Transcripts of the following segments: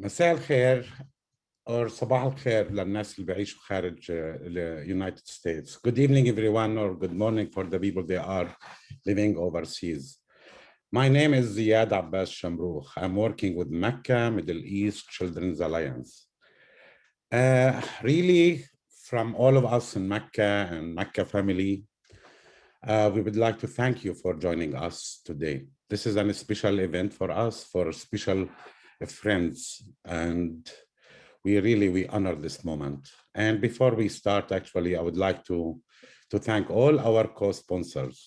مساء الخير or صباح الخير للناس اللي بيعيشوا خارج the United States. Good evening everyone, or good morning for the people they are living overseas. My name is Ziad Abbas Shamroukh. I'm working with MECA, Middle East Children's Alliance. Really, from all of us in MECA and MECA family, we would like to thank you for joining us today. This is a special event for us, for special friends, and we honor this moment. And before we start, actually, I would like to thank all our co-sponsors,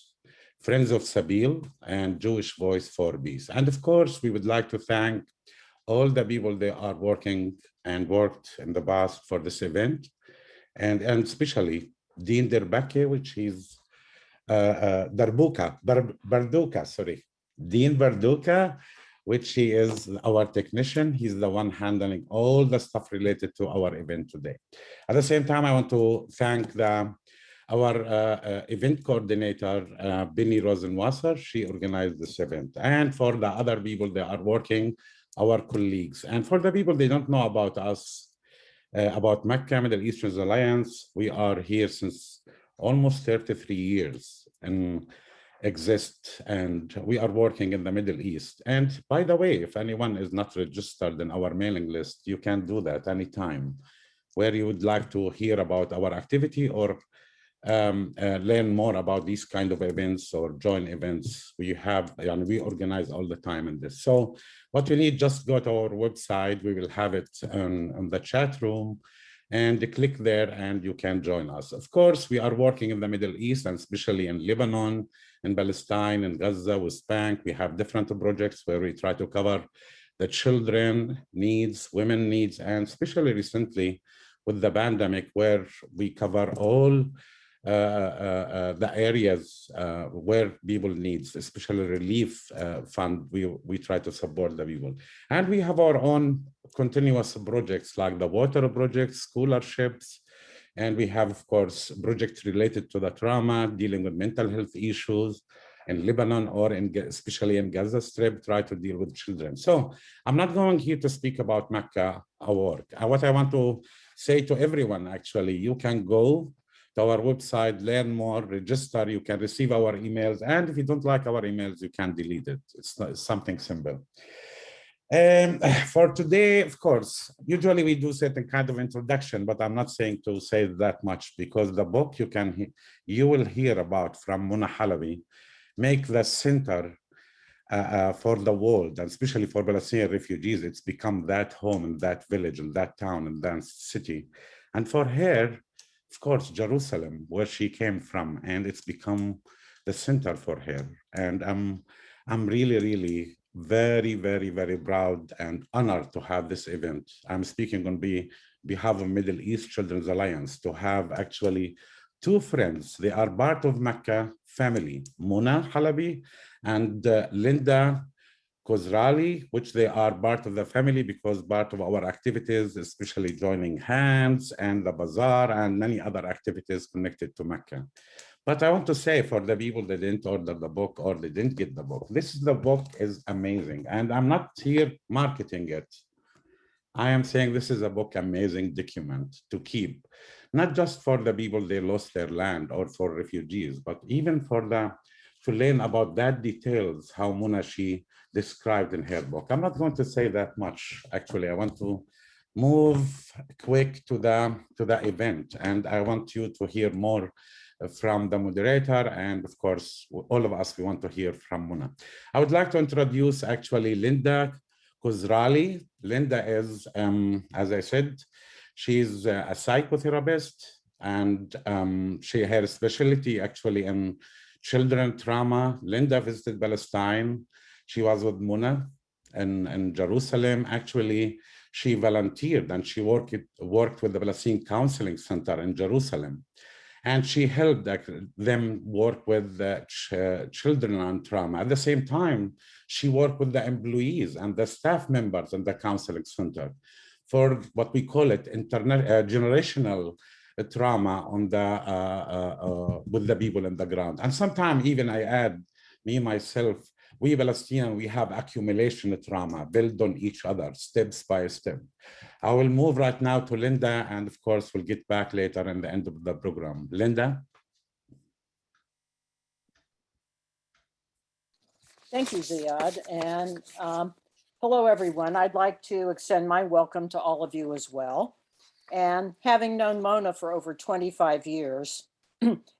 Friends of Sabil and Jewish Voice for Peace. And of course, we would like to thank all the people that are working and worked in the past for this event, and especially Dean Derbake, which is Dean Barduka, which he is our technician. He's the one handling all the stuff related to our event today. At the same time, I want to thank our event coordinator, Benny Rosenwasser. She organized this event. And for the other people that are working, our colleagues. And for the people they don't know about us, about MECA, Middle Eastern Alliance, we are here since almost 33 years and exist, and we are working in the Middle East. And by the way, if anyone is not registered in our mailing list, you can do that anytime, where you would like to hear about our activity or learn more about these kind of events or join events. We have, and we organize all the time in this. So what you need, just go to our website. We will have it on the chat room, and click there and you can join us. Of course, we are working in the Middle East, and especially in Lebanon, in Palestine, in Gaza, West Bank. We have different projects where we try to cover the children needs, women needs, and especially recently with the pandemic, where we cover all the areas where people needs, especially relief fund. We try to support the people. And we have our own continuous projects like the water project, scholarships, and we have, of course, projects related to the trauma, dealing with mental health issues in Lebanon or especially in Gaza Strip, try to deal with children. So I'm not going here to speak about MECA, our work. What I want to say to everyone, actually, you can go to our website, learn more, register, you can receive our emails. And if you don't like our emails, you can delete it. It's something simple. For today, of course, usually we do certain kind of introduction, but I'm not saying to say that much, because the book you will hear about from Mona Hajjar make the center for the world, and especially for Palestinian refugees. It's become that home in that village, in that town, in that city. And for her, of course, Jerusalem, where she came from, and it's become the center for her. And I'm really, really very, very, very proud and honored to have this event. I'm speaking on behalf of Middle East Children's Alliance to have actually two friends. They are part of MECA family, Mona Halaby and Linda Kozrali, which they are part of the family because part of our activities, especially joining hands and the bazaar and many other activities connected to MECA. But I want to say, for the people that didn't order the book or they didn't get the book, the book is amazing. And I'm not here marketing it. I am saying this is a book, amazing document to keep, not just for the people they lost their land or for refugees, but even for to learn about that details, how Mona, she described in her book. I'm not going to say that much, actually. I want to move quick to the event, and I want you to hear more from the moderator, and of course, all of us, we want to hear from Mona. I would like to introduce actually Linda Kozrali. Linda is, as I said, she's a psychotherapist, and her specialty actually in children trauma. Linda visited Palestine. She was with Mona in Jerusalem. Actually, she volunteered and she worked with the Palestinian Counseling Center in Jerusalem. And she helped them work with children on trauma. At the same time, she worked with the employees and the staff members in the counseling center for what we call it generational trauma on with the people in the ground. And sometimes even I add, me, myself, We Palestinians, we have accumulation trauma built on each other, steps by step. I will move right now to Linda, and of course, we'll get back later in the end of the program. Linda? Thank you, Ziad. And hello, everyone. I'd like to extend my welcome to all of you as well. And having known Mona for over 25 years,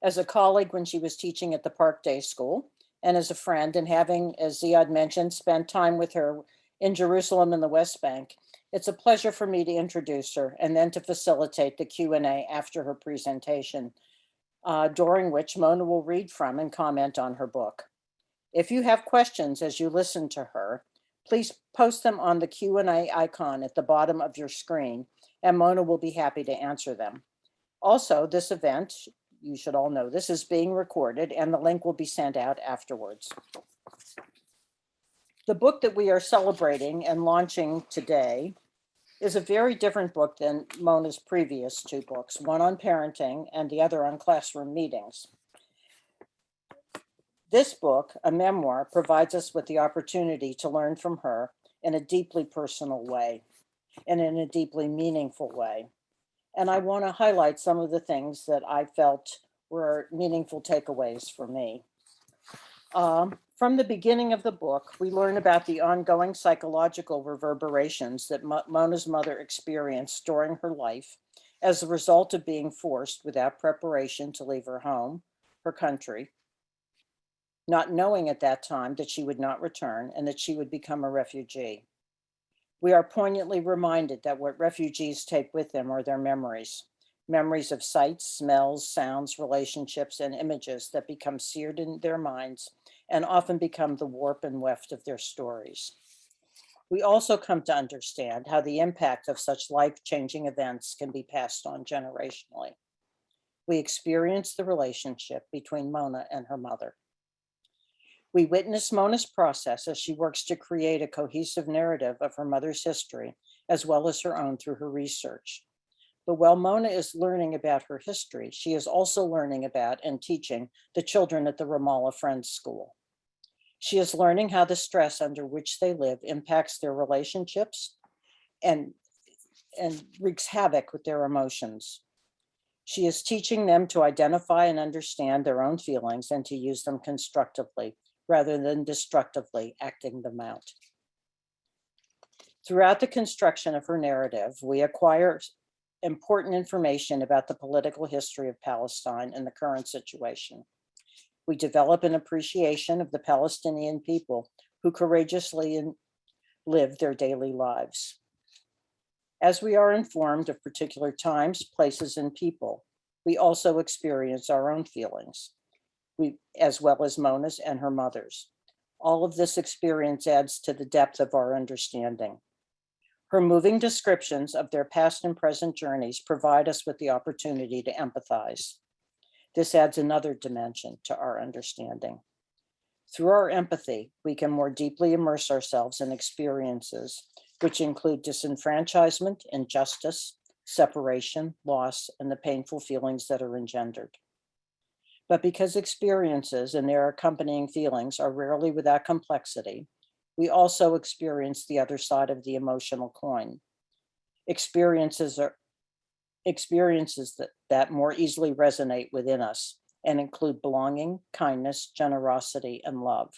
as a colleague when she was teaching at the Park Day School, and as a friend, and having, as Ziad mentioned, spent time with her in Jerusalem and the West Bank, it's a pleasure for me to introduce her and then to facilitate the Q&A after her presentation, during which Mona will read from and comment on her book. If you have questions as you listen to her, please post them on the Q&A icon at the bottom of your screen, and Mona will be happy to answer them. Also, this event, you should all know this, is being recorded, and the link will be sent out afterwards. The book that we are celebrating and launching today is a very different book than Mona's previous two books, one on parenting and the other on classroom meetings. This book, a memoir, provides us with the opportunity to learn from her in a deeply personal way and in a deeply meaningful way. And I want to highlight some of the things that I felt were meaningful takeaways for me. From the beginning of the book, we learn about the ongoing psychological reverberations that Mona's mother experienced during her life as a result of being forced without preparation to leave her home, her country, not knowing at that time that she would not return and that she would become a refugee. We are poignantly reminded that what refugees take with them are their memories, memories of sights, smells, sounds, relationships, and images that become seared in their minds and often become the warp and weft of their stories. We also come to understand how the impact of such life-changing events can be passed on generationally. We experience the relationship between Mona and her mother. We witness Mona's process as she works to create a cohesive narrative of her mother's history, as well as her own through her research. But while Mona is learning about her history, she is also learning about and teaching the children at the Ramallah Friends School. She is learning how the stress under which they live impacts their relationships and wreaks havoc with their emotions. She is teaching them to identify and understand their own feelings and to use them constructively, rather than destructively acting them out. Throughout the construction of her narrative, we acquire important information about the political history of Palestine and the current situation. We develop an appreciation of the Palestinian people who courageously live their daily lives. As we are informed of particular times, places, and people, we also experience our own feelings, as well as Mona's and her mother's. All of this experience adds to the depth of our understanding. Her moving descriptions of their past and present journeys provide us with the opportunity to empathize. This adds another dimension to our understanding. Through our empathy, we can more deeply immerse ourselves in experiences which include disenfranchisement, injustice, separation, loss, and the painful feelings that are engendered. But because experiences and their accompanying feelings are rarely without complexity, we also experience the other side of the emotional coin. Experiences that more easily resonate within us and include belonging, kindness, generosity, and love.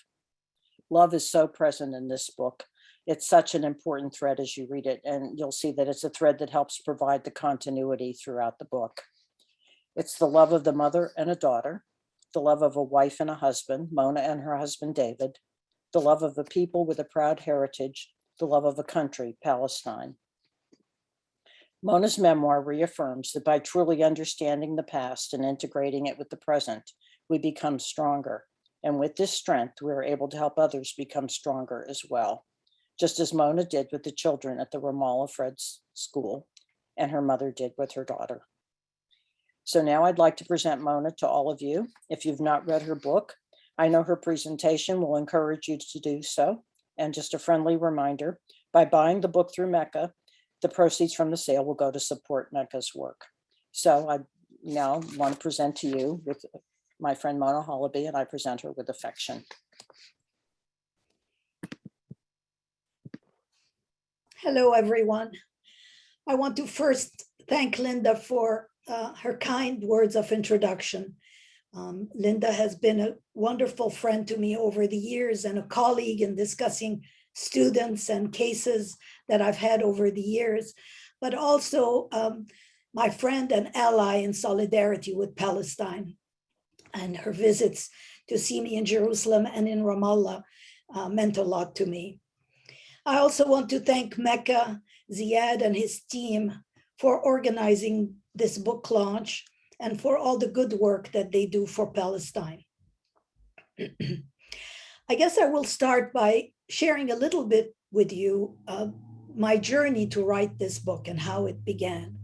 Love is so present in this book. It's such an important thread as you read it, and you'll see that it's a thread that helps provide the continuity throughout the book. It's the love of the mother and a daughter, the love of a wife and a husband, Mona and her husband, David, the love of a people with a proud heritage, the love of a country, Palestine. Mona's memoir reaffirms that by truly understanding the past and integrating it with the present, we become stronger. And with this strength, we are able to help others become stronger as well, just as Mona did with the children at the Ramallah Friends School and her mother did with her daughter. So now I'd like to present Mona to all of you. If you've not read her book, I know her presentation will encourage you to do so. And just a friendly reminder, by buying the book through MECA, the proceeds from the sale will go to support MECA's work. So I now want to present to you with my friend Mona Hajjar Halaby, and I present her with affection. Hello, everyone. I want to first thank Linda for her kind words of introduction. Linda has been a wonderful friend to me over the years and a colleague in discussing students and cases that I've had over the years, but also my friend and ally in solidarity with Palestine. And her visits to see me in Jerusalem and in Ramallah meant a lot to me. I also want to thank MECA, Ziad and his team for organizing this book launch and for all the good work that they do for Palestine. I guess I will start by sharing a little bit with you my journey to write this book and how it began.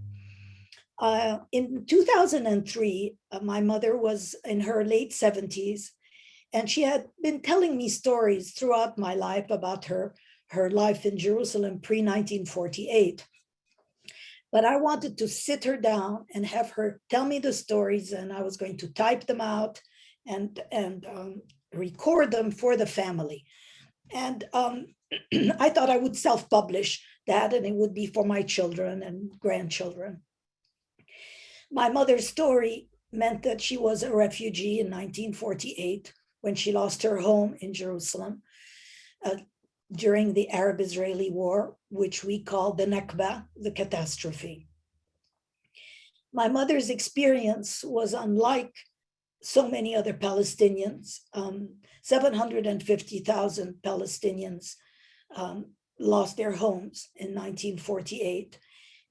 In 2003, my mother was in her late 70s, and she had been telling me stories throughout my life about her life in Jerusalem pre-1948. But I wanted to sit her down and have her tell me the stories, and I was going to type them out and record them for the family. And I thought I would self-publish that, and it would be for my children and grandchildren. My mother's story meant that she was a refugee in 1948 when she lost her home in Jerusalem during the Arab-Israeli War, which we call the Nakba, the catastrophe. My mother's experience was unlike so many other Palestinians. 750,000 Palestinians lost their homes in 1948.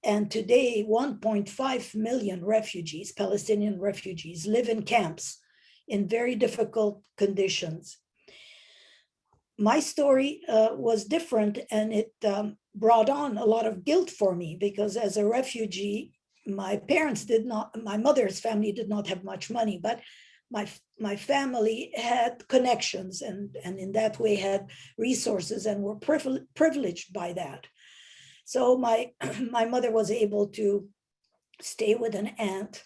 And today, 1.5 million refugees, Palestinian refugees, live in camps in very difficult conditions. My story was different, and it brought on a lot of guilt for me, because as a refugee, my mother's family did not have much money, but my family had connections and in that way had resources and were privileged by that. So my mother was able to stay with an aunt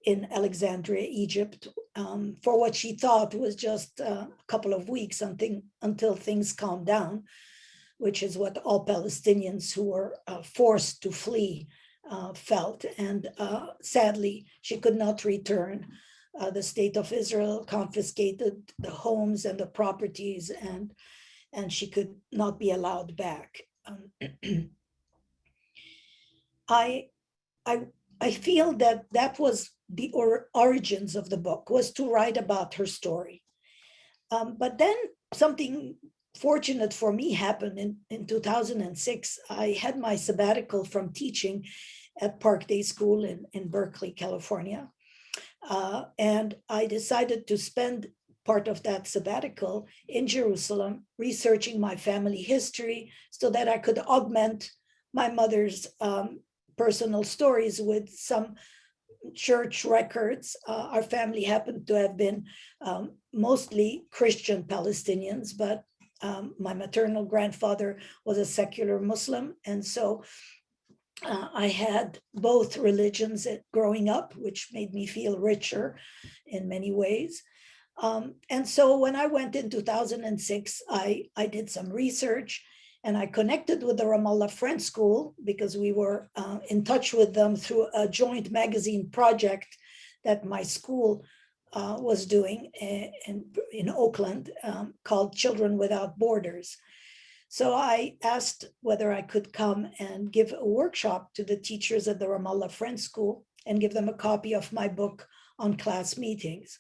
in Alexandria, Egypt, for what she thought was just a couple of weeks until things calmed down, which is what all Palestinians who were forced to flee felt. And sadly, she could not return. The state of Israel confiscated the homes and the properties, and she could not be allowed back. I feel that was the origins of the book, was to write about her story. But then something fortunate for me happened in 2006. I had my sabbatical from teaching at Park Day School in Berkeley, California. And I decided to spend part of that sabbatical in Jerusalem, researching my family history so that I could augment my mother's personal stories with some church records. Our family happened to have been mostly Christian Palestinians, but my maternal grandfather was a secular Muslim. And so I had both religions growing up, which made me feel richer in many ways. And so when I went in 2006, I did some research, and I connected with the Ramallah Friends School because we were in touch with them through a joint magazine project that my school was doing in Oakland called Children Without Borders. So I asked whether I could come and give a workshop to the teachers at the Ramallah Friends School and give them a copy of my book on class meetings.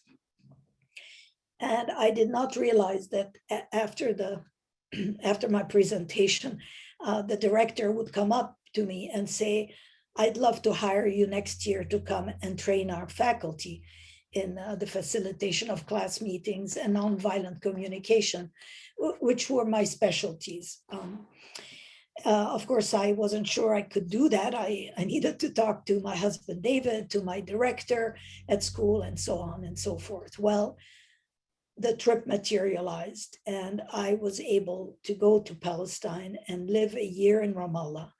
And I did not realize that after my presentation, the director would come up to me and say, "I'd love to hire you next year to come and train our faculty in the facilitation of class meetings and nonviolent communication," which were my specialties. Of course, I wasn't sure I could do that. I needed to talk to my husband, David, to my director at school, and so on and so forth. Well, the trip materialized, and I was able to go to Palestine and live a year in Ramallah.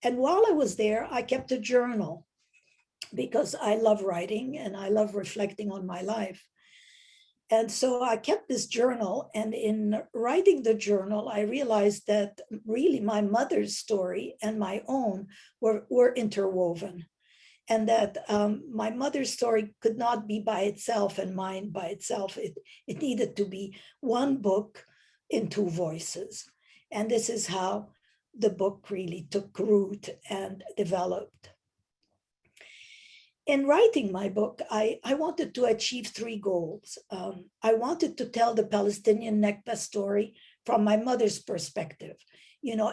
And while I was there, I kept a journal because I love writing and I love reflecting on my life. And so I kept this journal, and in writing the journal, I realized that really my mother's story and my own were interwoven, and that my mother's story could not be by itself and mine by itself. It needed to be one book in two voices. And this is how the book really took root and developed. In writing my book, I wanted to achieve three goals. I wanted to tell the Palestinian Nakba story from my mother's perspective,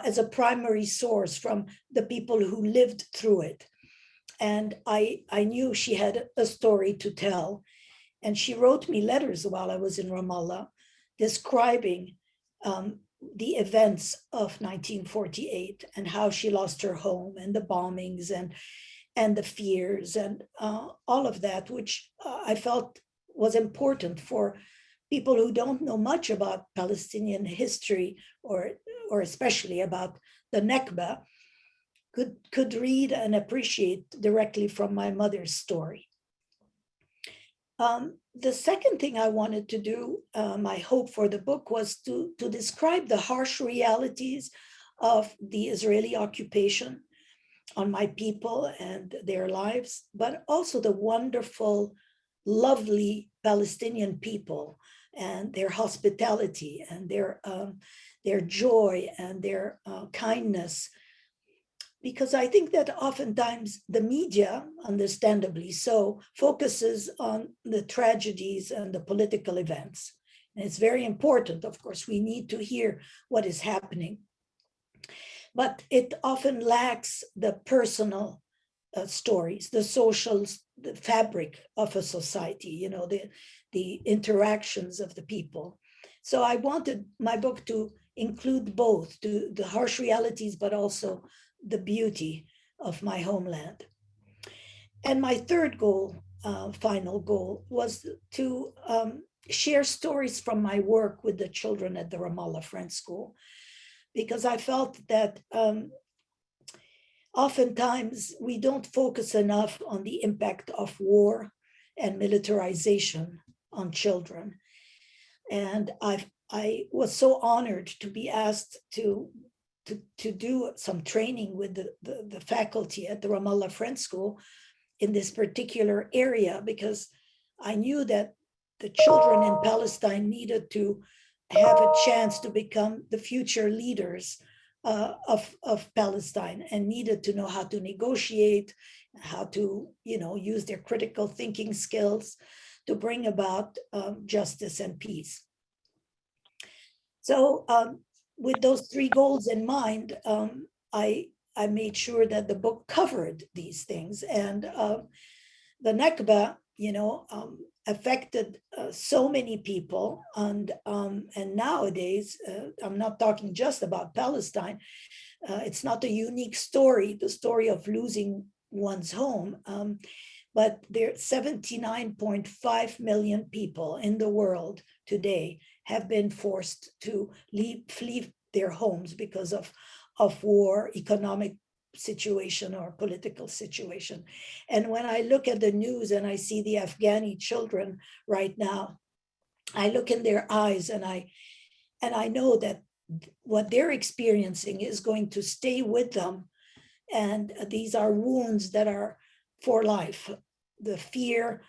as a primary source from the people who lived through it. And I knew she had a story to tell. And she wrote me letters while I was in Ramallah describing the events of 1948 and how she lost her home and the bombings and the fears and all of that, which I felt was important for people who don't know much about Palestinian history or especially about the Nakba could read and appreciate directly from my mother's story. The second thing I wanted to do, my hope for the book, was to describe the harsh realities of the Israeli occupation on my people and their lives, but also the wonderful, lovely Palestinian people and their hospitality and their joy and their kindness. Because I think that oftentimes the media, understandably so, focuses on the tragedies and the political events. And it's very important, of course, we need to hear what is happening. But it often lacks the personal stories, the social the fabric of a society, the interactions of the people. So I wanted my book to include both the harsh realities, but also the beauty of my homeland. And my third goal, final goal, was to share stories from my work with the children at the Ramallah Friends School, because I felt that oftentimes we don't focus enough on the impact of war and militarization on children. And I was so honored to be asked to do some training with the faculty at the Ramallah Friends School in this particular area, because I knew that the children in Palestine needed to have a chance to become the future leaders of Palestine, and needed to know how to negotiate, how to use their critical thinking skills to bring about justice and peace. So with those three goals in mind, I made sure that the book covered these things. And the Nakba, affected so many people. And nowadays, I'm not talking just about Palestine. It's not a unique story, the story of losing one's home. But there are 79.5 million people in the world today have been forced to flee their homes because of war, economic situation, or political situation. And when I look at the news and I see the Afghani children right now, I look in their eyes and I know that what they're experiencing is going to stay with them. And these are wounds that are for life. The fear,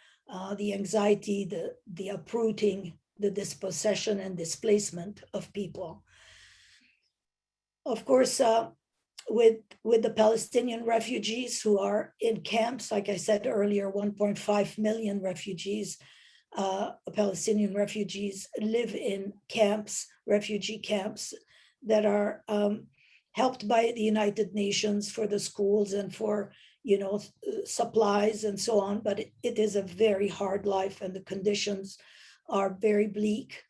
the anxiety, the uprooting, the dispossession and displacement of people. Of course, with the Palestinian refugees who are in camps, like I said earlier, 1.5 million refugees, Palestinian refugees live in camps, refugee camps that are helped by the United Nations for the schools and for supplies and so on, but it is a very hard life and the conditions are very bleak.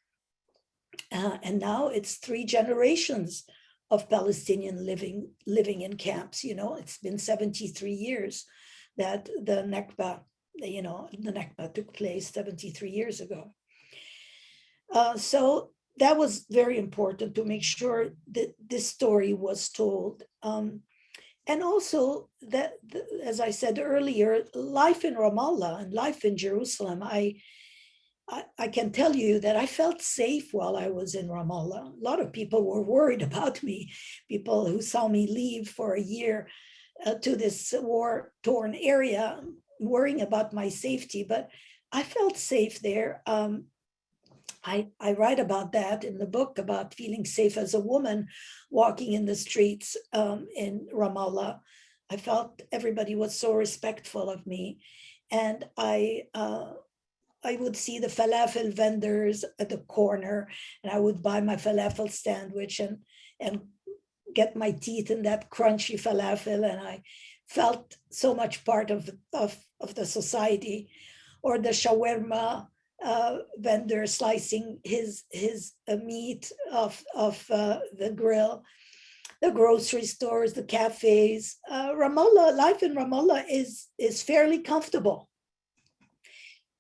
And now it's 3 generations of Palestinian living in camps. It's been 73 years that the Nakba, the Nakba took place 73 years ago. So that was very important to make sure that this story was told. And also that, as I said earlier, life in Ramallah and life in Jerusalem, I I can tell you that I felt safe while I was in Ramallah. A lot of people were worried about me, people who saw me leave for a year to this war-torn area, worrying about my safety, but I felt safe there. I write about that in the book, about feeling safe as a woman walking in the streets in Ramallah. I felt everybody was so respectful of me. And I would see the falafel vendors at the corner, and I would buy my falafel sandwich and get my teeth in that crunchy falafel, and I felt so much part of the society. Or the shawarma vendor slicing his meat off the grill, the grocery stores, the cafes. Ramallah, life in Ramallah is fairly comfortable.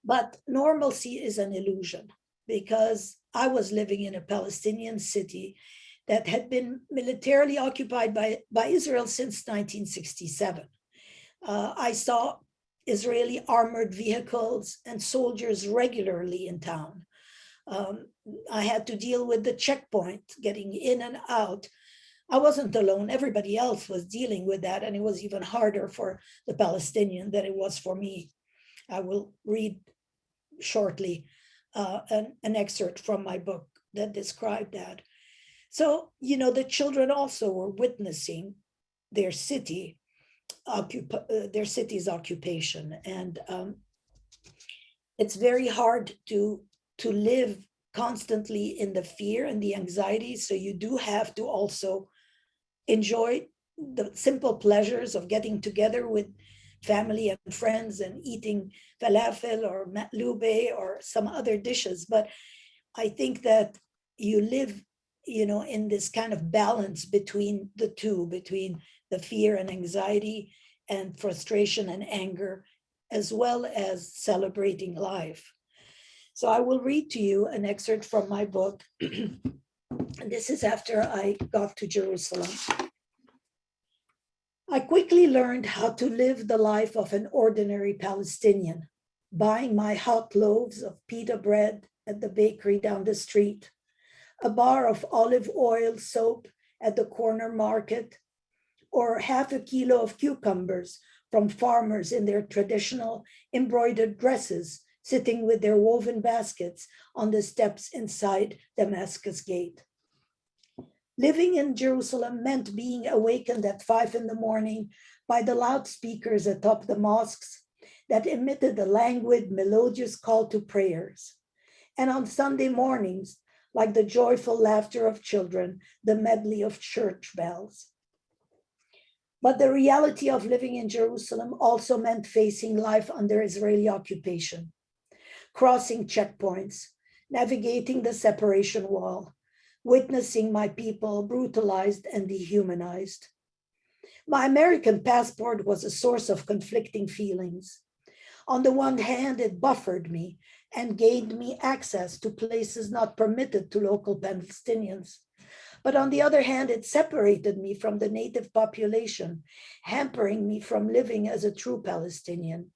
But normalcy is an illusion, because I was living in a Palestinian city that had been militarily occupied by Israel since 1967. I saw Israeli armored vehicles and soldiers regularly in town. I had to deal with the checkpoint, getting in and out. I wasn't alone. Everybody else was dealing with that, and it was even harder for the Palestinian than it was for me. I will read shortly an excerpt from my book that described that. So, the children also were witnessing their city's occupation, and it's very hard to live constantly in the fear and the anxiety. So you do have to also enjoy the simple pleasures of getting together with family and friends and eating falafel or matlube or some other dishes. But I think that you live, in this kind of balance between the two, between the fear and anxiety and frustration and anger, as well as celebrating life. So I will read to you an excerpt from my book. This is after I got to Jerusalem. I quickly learned how to live the life of an ordinary Palestinian, buying my hot loaves of pita bread at the bakery down the street, a bar of olive oil soap at the corner market, or half a kilo of cucumbers from farmers in their traditional embroidered dresses, sitting with their woven baskets on the steps inside Damascus Gate. Living in Jerusalem meant being awakened at 5 a.m. by the loudspeakers atop the mosques that emitted a languid, melodious call to prayers. And on Sunday mornings, like the joyful laughter of children, the medley of church bells. But the reality of living in Jerusalem also meant facing life under Israeli occupation, crossing checkpoints, navigating the separation wall, witnessing my people brutalized and dehumanized. My American passport was a source of conflicting feelings. On the one hand, it buffered me and gained me access to places not permitted to local Palestinians. But on the other hand, it separated me from the native population, hampering me from living as a true Palestinian.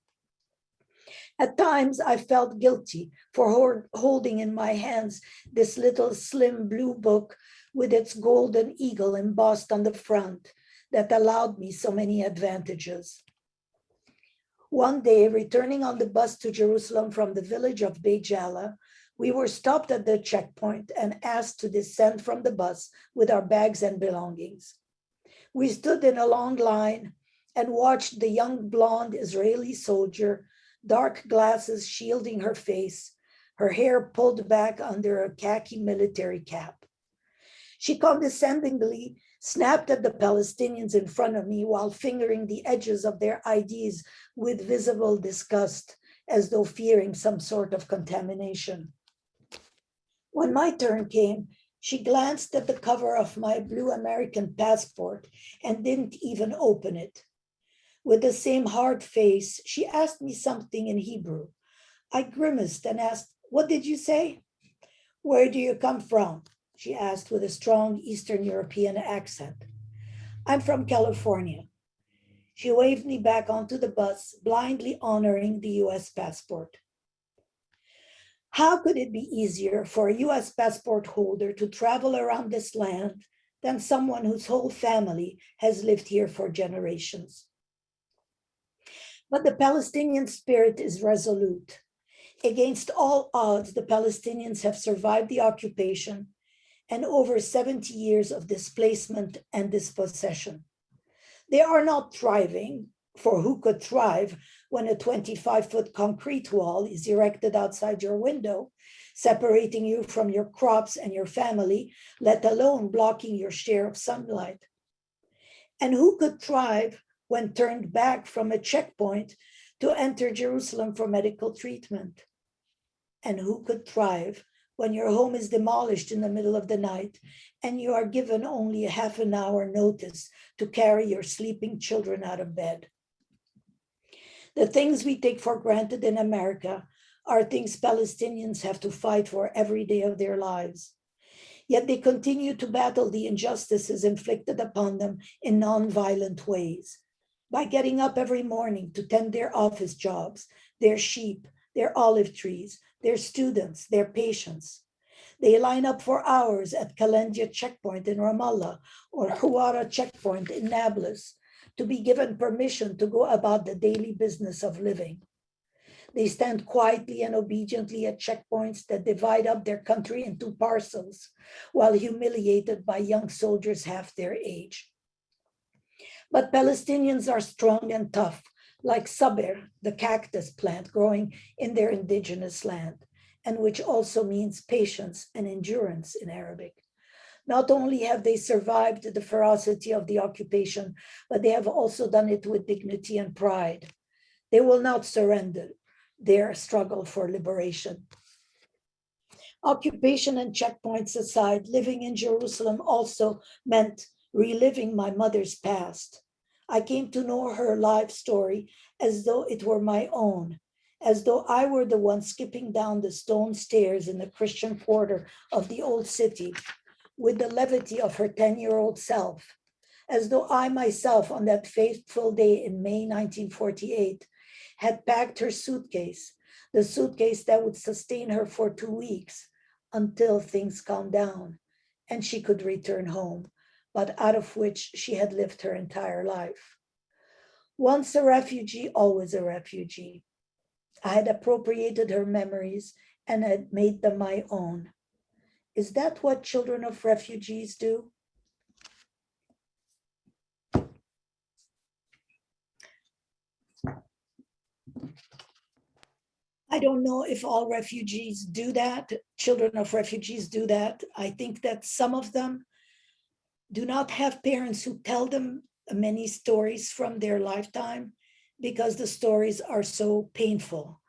At times, I felt guilty for holding in my hands this little slim blue book with its golden eagle embossed on the front that allowed me so many advantages. One day, returning on the bus to Jerusalem from the village of Beit Jala, we were stopped at the checkpoint and asked to descend from the bus with our bags and belongings. We stood in a long line and watched the young blonde Israeli soldier, dark glasses shielding her face, her hair pulled back under a khaki military cap. She condescendingly snapped at the Palestinians in front of me while fingering the edges of their IDs with visible disgust, as though fearing some sort of contamination. When my turn came, she glanced at the cover of my blue American passport and didn't even open it. With the same hard face, she asked me something in Hebrew. I grimaced and asked, "What did you say?" "Where do you come from?" she asked with a strong Eastern European accent. "I'm from California." She waved me back onto the bus, blindly honoring the US passport. How could it be easier for a US passport holder to travel around this land than someone whose whole family has lived here for generations? But the Palestinian spirit is resolute. Against all odds, the Palestinians have survived the occupation and over 70 years of displacement and dispossession. They are not thriving, for who could thrive when a 25-foot concrete wall is erected outside your window, separating you from your crops and your family, let alone blocking your share of sunlight? And who could thrive when turned back from a checkpoint to enter Jerusalem for medical treatment? And who could thrive when your home is demolished in the middle of the night and you are given only a half an hour notice to carry your sleeping children out of bed? The things we take for granted in America are things Palestinians have to fight for every day of their lives. Yet they continue to battle the injustices inflicted upon them in nonviolent ways, by getting up every morning to tend their office jobs, their sheep, their olive trees, their students, their patients. They line up for hours at Kalandia checkpoint in Ramallah or Huwara checkpoint in Nablus to be given permission to go about the daily business of living. They stand quietly and obediently at checkpoints that divide up their country into parcels while humiliated by young soldiers half their age. But Palestinians are strong and tough, like sabir, the cactus plant growing in their indigenous land, and which also means patience and endurance in Arabic. Not only have they survived the ferocity of the occupation, but they have also done it with dignity and pride. They will not surrender their struggle for liberation. Occupation and checkpoints aside, living in Jerusalem also meant reliving my mother's past. I came to know her life story as though it were my own, as though I were the one skipping down the stone stairs in the Christian quarter of the old city with the levity of her 10-year-old self, as though I myself on that fateful day in May 1948 had packed her suitcase, the suitcase that would sustain her for 2 weeks until things calmed down and she could return home, but out of which she had lived her entire life. Once a refugee, always a refugee. I had appropriated her memories and had made them my own. Is that what children of refugees do? I don't know if all refugees do that. Children of refugees do that. I think that some of them do not have parents who tell them many stories from their lifetime because the stories are so painful.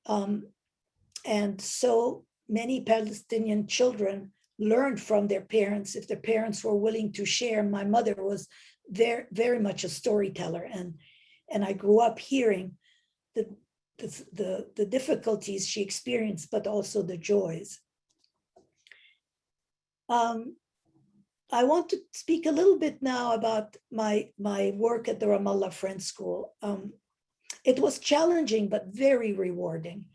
And so many Palestinian children learned from their parents. If their parents were willing to share, my mother was very, very much a storyteller. And I grew up hearing the difficulties she experienced, but also the joys. I want to speak a little bit now about my work at the Ramallah Friends School. It was challenging, but very rewarding.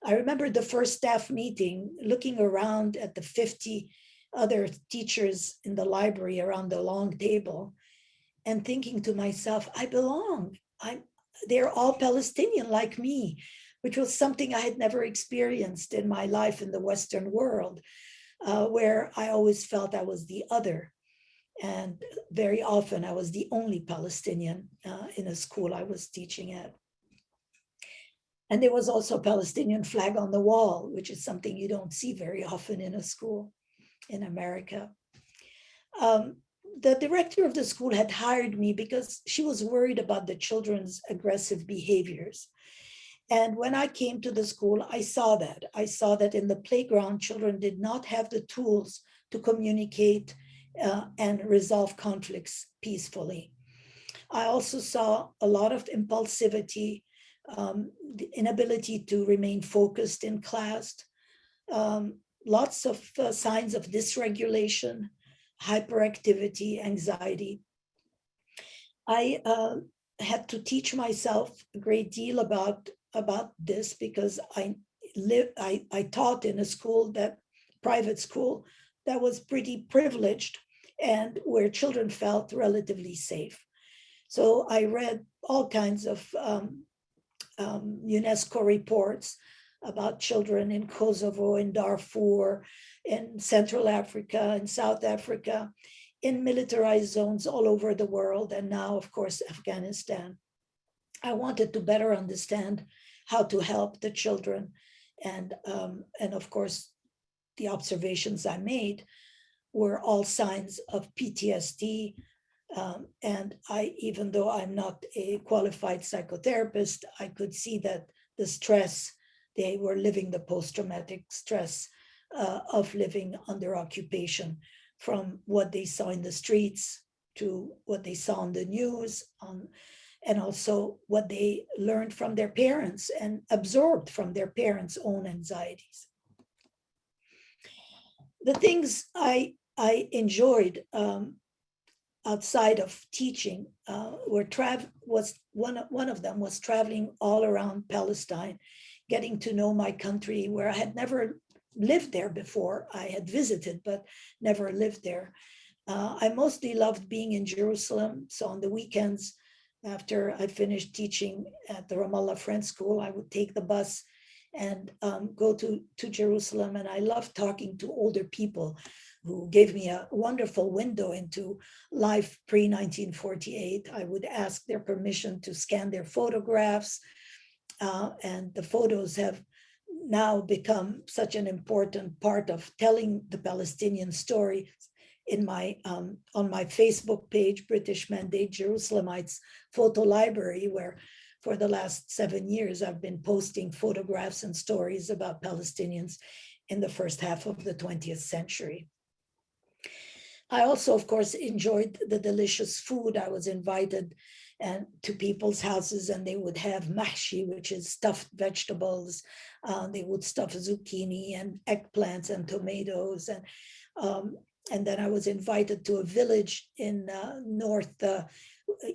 I remember the first staff meeting, looking around at the 50 other teachers in the library around the long table and thinking to myself, I belong. They're all Palestinian like me, which was something I had never experienced in my life in the Western world, where I always felt I was the other. And very often I was the only Palestinian in a school I was teaching at. And there was also a Palestinian flag on the wall, which is something you don't see very often in a school in America. The director of the school had hired me because she was worried about the children's aggressive behaviors. And when I came to the school, I saw that. I saw that in the playground, children did not have the tools to communicate and resolve conflicts peacefully. I also saw a lot of impulsivity, the inability to remain focused in class, lots of signs of dysregulation, hyperactivity, anxiety. I had to teach myself a great deal about this because I taught in a school, that private school, that was pretty privileged and where children felt relatively safe. So I read all kinds of UNESCO reports about children in Kosovo, in Darfur, in Central Africa, in South Africa, in militarized zones all over the world, and now, of course, Afghanistan. I wanted to better understand how to help the children. And of course, the observations I made were all signs of PTSD. And even though I'm not a qualified psychotherapist, I could see that the stress, they were living the post-traumatic stress of living under occupation, from what they saw in the streets to what they saw on the news, and also what they learned from their parents and absorbed from their parents' own anxieties. The things I enjoyed outside of teaching was one of them was traveling all around Palestine, getting to know my country, where I had never lived there before. I had visited, but never lived there. I mostly loved being in Jerusalem. So on the weekends, after I finished teaching at the Ramallah Friends School, I would take the bus and go to Jerusalem. And I loved talking to older people who gave me a wonderful window into life pre-1948. I would ask their permission to scan their photographs. And the photos have now become such an important part of telling the Palestinian story. In my on my Facebook page, British Mandate Jerusalemites Photo Library, where for the last 7 years I've been posting photographs and stories about Palestinians in the first half of the 20th century. I also, of course, enjoyed the delicious food. I was invited to people's houses, and they would have mahshi, which is stuffed vegetables. They would stuff zucchini and eggplants and tomatoes. And then I was invited to a village in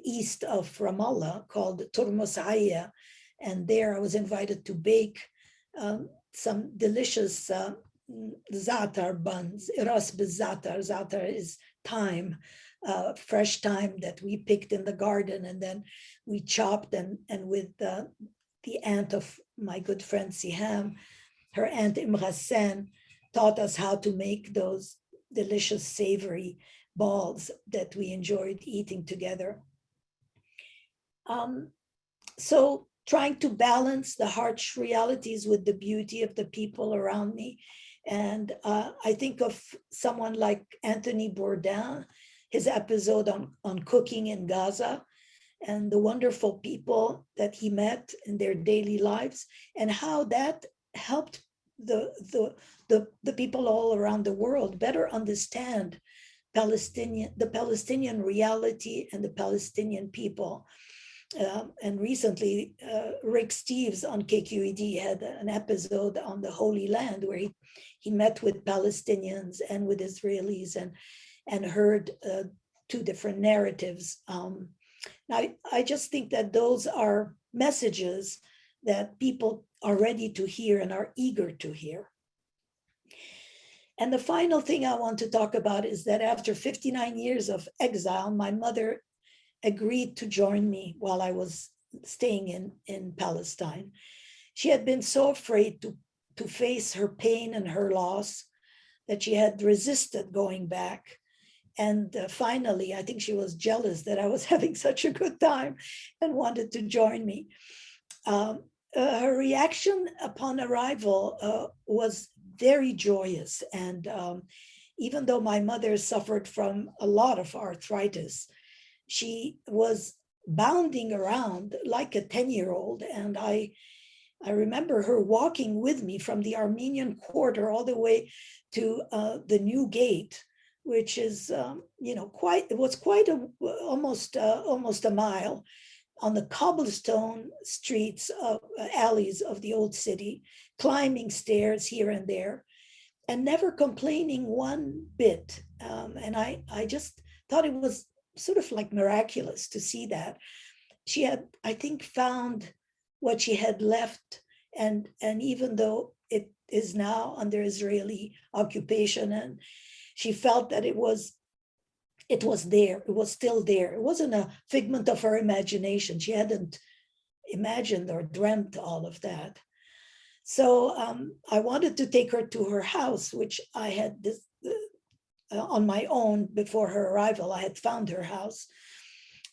east of Ramallah called Turmus Aya. And there I was invited to bake some delicious za'atar buns, ras b'za'atar. Za'atar is thyme, fresh thyme that we picked in the garden, and then we chopped, and with the aunt of my good friend Siham, her aunt Imghassan, taught us how to make those delicious savory balls that we enjoyed eating together. So trying to balance the harsh realities with the beauty of the people around me. And I think of someone like Anthony Bourdain, his episode on cooking in Gaza, and the wonderful people that he met in their daily lives, and how that helped the people all around the world better understand the Palestinian reality and the Palestinian people. And recently, Rick Steves on KQED had an episode on the Holy Land, where he met with Palestinians and with Israelis, and heard two different narratives. I just think that those are messages that people are ready to hear and are eager to hear. And the final thing I want to talk about is that after 59 years of exile, my mother agreed to join me while I was staying in Palestine. She had been so afraid to face her pain and her loss that she had resisted going back. And finally, I think she was jealous that I was having such a good time and wanted to join me. Her reaction upon arrival was very joyous. And even though my mother suffered from a lot of arthritis, she was bounding around like a 10-year-old. And I remember her walking with me from the Armenian quarter all the way to the new gate, which is, almost a mile, on the cobblestone streets of alleys of the old city, climbing stairs here and there, and never complaining one bit. And I just thought it was sort of like miraculous to see that. She had, I think, found what she had left. And even though it is now under Israeli occupation. And she felt that it was there, it was still there. It wasn't a figment of her imagination. She hadn't imagined or dreamt all of that. So I wanted to take her to her house, which I had on my own before her arrival. I had found her house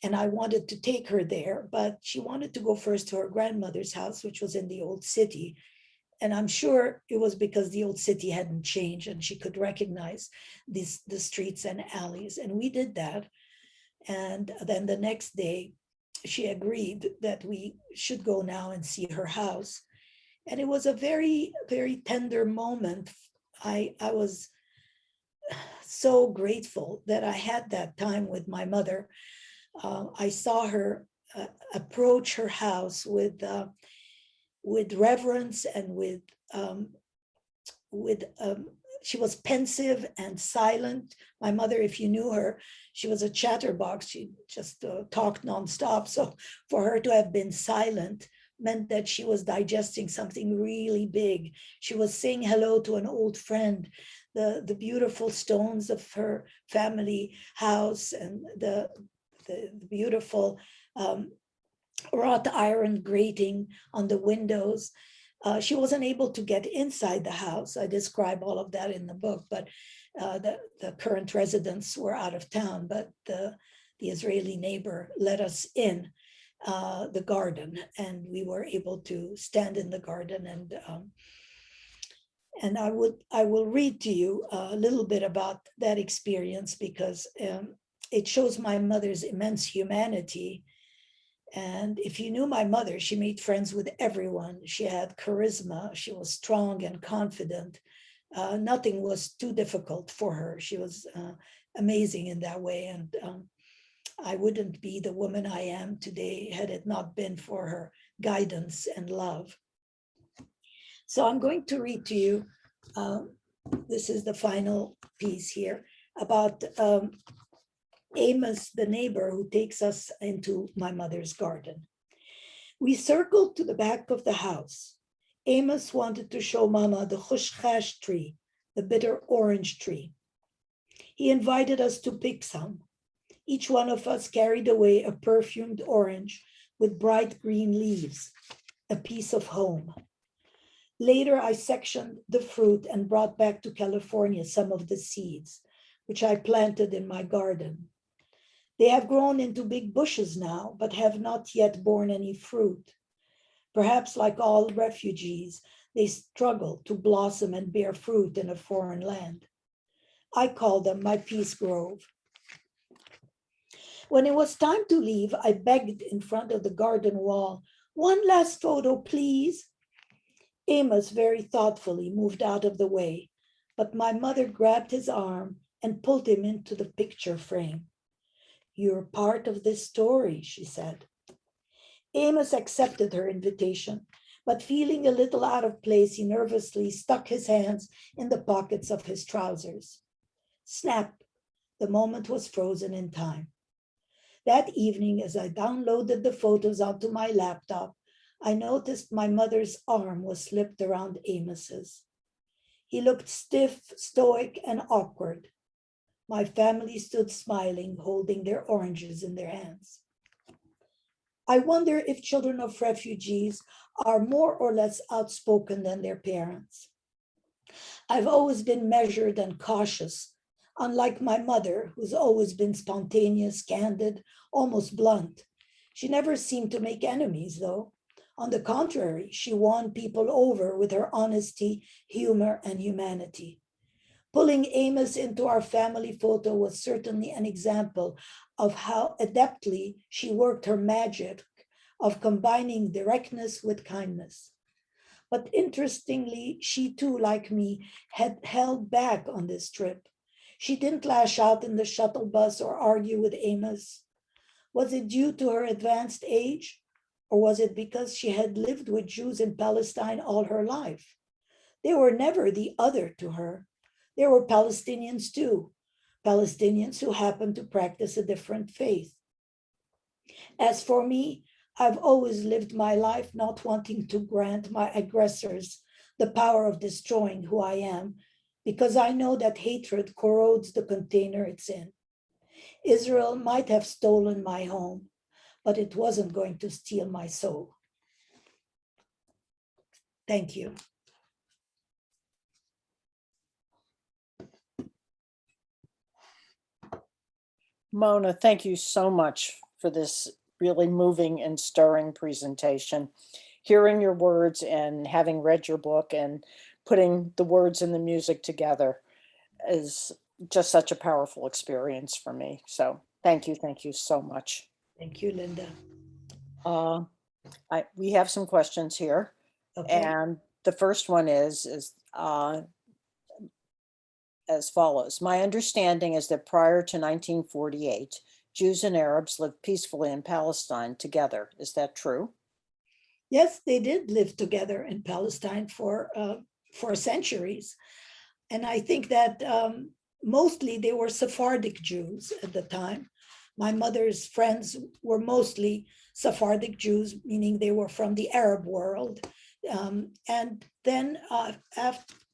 and I wanted to take her there, but she wanted to go first to her grandmother's house, which was in the old city. And I'm sure it was because the old city hadn't changed and she could recognize the streets and alleys. And we did that. And then the next day, she agreed that we should go now and see her house. And it was a very, very tender moment. I was so grateful that I had that time with my mother. I saw her approach her house with reverence and she was pensive and silent. My mother, if you knew her, she was a chatterbox. She just talked nonstop. So for her to have been silent meant that she was digesting something really big. She was saying hello to an old friend, the beautiful stones of her family house and the beautiful wrought iron grating on the windows. She wasn't able to get inside the house. I describe all of that in the book, but the current residents were out of town, but the Israeli neighbor let us in the garden, and we were able to stand in the garden. And I will read to you a little bit about that experience because it shows my mother's immense humanity. And if you knew my mother, she made friends with everyone. She had charisma. She was strong and confident. Nothing was too difficult for her. She was amazing in that way. And I wouldn't be the woman I am today had it not been for her guidance and love. So I'm going to read to you, this is the final piece here, about Amos, the neighbor who takes us into my mother's garden. We circled to the back of the house. Amos wanted to show Mama the khushkhash tree, the bitter orange tree. He invited us to pick some. Each one of us carried away a perfumed orange with bright green leaves, a piece of home. Later, I sectioned the fruit and brought back to California some of the seeds, which I planted in my garden. They have grown into big bushes now, but have not yet borne any fruit. Perhaps like all refugees, they struggle to blossom and bear fruit in a foreign land. I call them my peace grove. When it was time to leave, I begged in front of the garden wall, "One last photo, please." Amos very thoughtfully moved out of the way, but my mother grabbed his arm and pulled him into the picture frame. "You're part of this story," she said. Amos accepted her invitation, but feeling a little out of place, he nervously stuck his hands in the pockets of his trousers. Snap! The moment was frozen in time. That evening, as I downloaded the photos onto my laptop, I noticed my mother's arm was slipped around Amos's. He looked stiff, stoic, and awkward. My family stood smiling, holding their oranges in their hands. I wonder if children of refugees are more or less outspoken than their parents. I've always been measured and cautious, unlike my mother, who's always been spontaneous, candid, almost blunt. She never seemed to make enemies, though. On the contrary, she won people over with her honesty, humor, and humanity. Pulling Amos into our family photo was certainly an example of how adeptly she worked her magic of combining directness with kindness. But interestingly, she too, like me, had held back on this trip. She didn't lash out in the shuttle bus or argue with Amos. Was it due to her advanced age? Or was it because she had lived with Jews in Palestine all her life? They were never the other to her. There were Palestinians too, Palestinians who happened to practice a different faith. As for me, I've always lived my life not wanting to grant my aggressors the power of destroying who I am, because I know that hatred corrodes the container it's in. Israel might have stolen my home, but it wasn't going to steal my soul. Thank you. Mona, thank you so much for this really moving and stirring presentation. Hearing your words and having read your book and putting the words and the music together is just such a powerful experience for me. So thank you so much. Thank you, Linda. We have some questions here. Okay. And the first one is as follows. My understanding is that prior to 1948, Jews and Arabs lived peacefully in Palestine together. Is that true? Yes, they did live together in Palestine for centuries. And I think that mostly they were Sephardic Jews at the time. My mother's friends were mostly Sephardic Jews, meaning they were from the Arab world. And then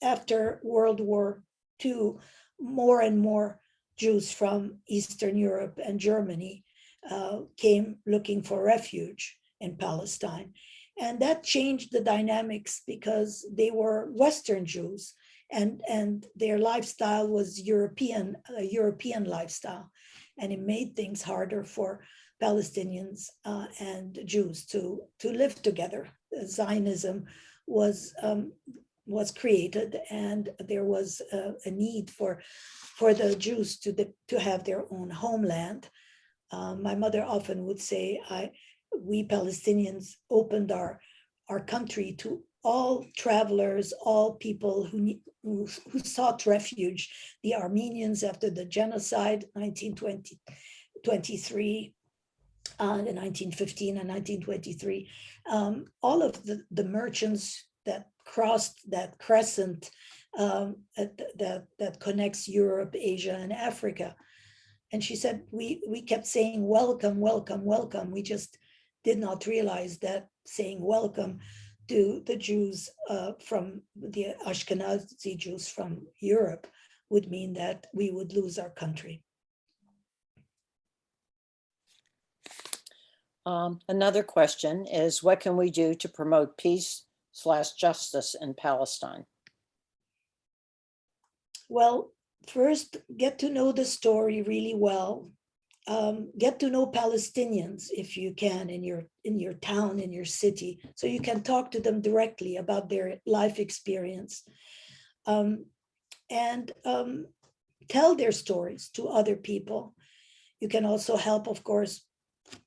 after World War II, more and more Jews from Eastern Europe and Germany came looking for refuge in Palestine. And that changed the dynamics because they were Western Jews and their lifestyle was a European lifestyle. And it made things harder for Palestinians and Jews to live together. Zionism was created, and there was a need for the Jews to have their own homeland. My mother often would say, we Palestinians opened our country to all travelers, all people who sought refuge, the Armenians after the genocide, 1923, the 1915 and 1923, all of the merchants that crossed that crescent that connects Europe, Asia, and Africa. And she said, we kept saying, welcome, welcome, welcome. We just did not realize that saying welcome to the Jews from the Ashkenazi Jews from Europe would mean that we would lose our country. Another question is, what can we do to promote peace/justice in Palestine? Well, first, get to know the story really well. Get to know Palestinians if you can in your town, in your city, so you can talk to them directly about their life experience, and tell their stories to other people. You can also help, of course,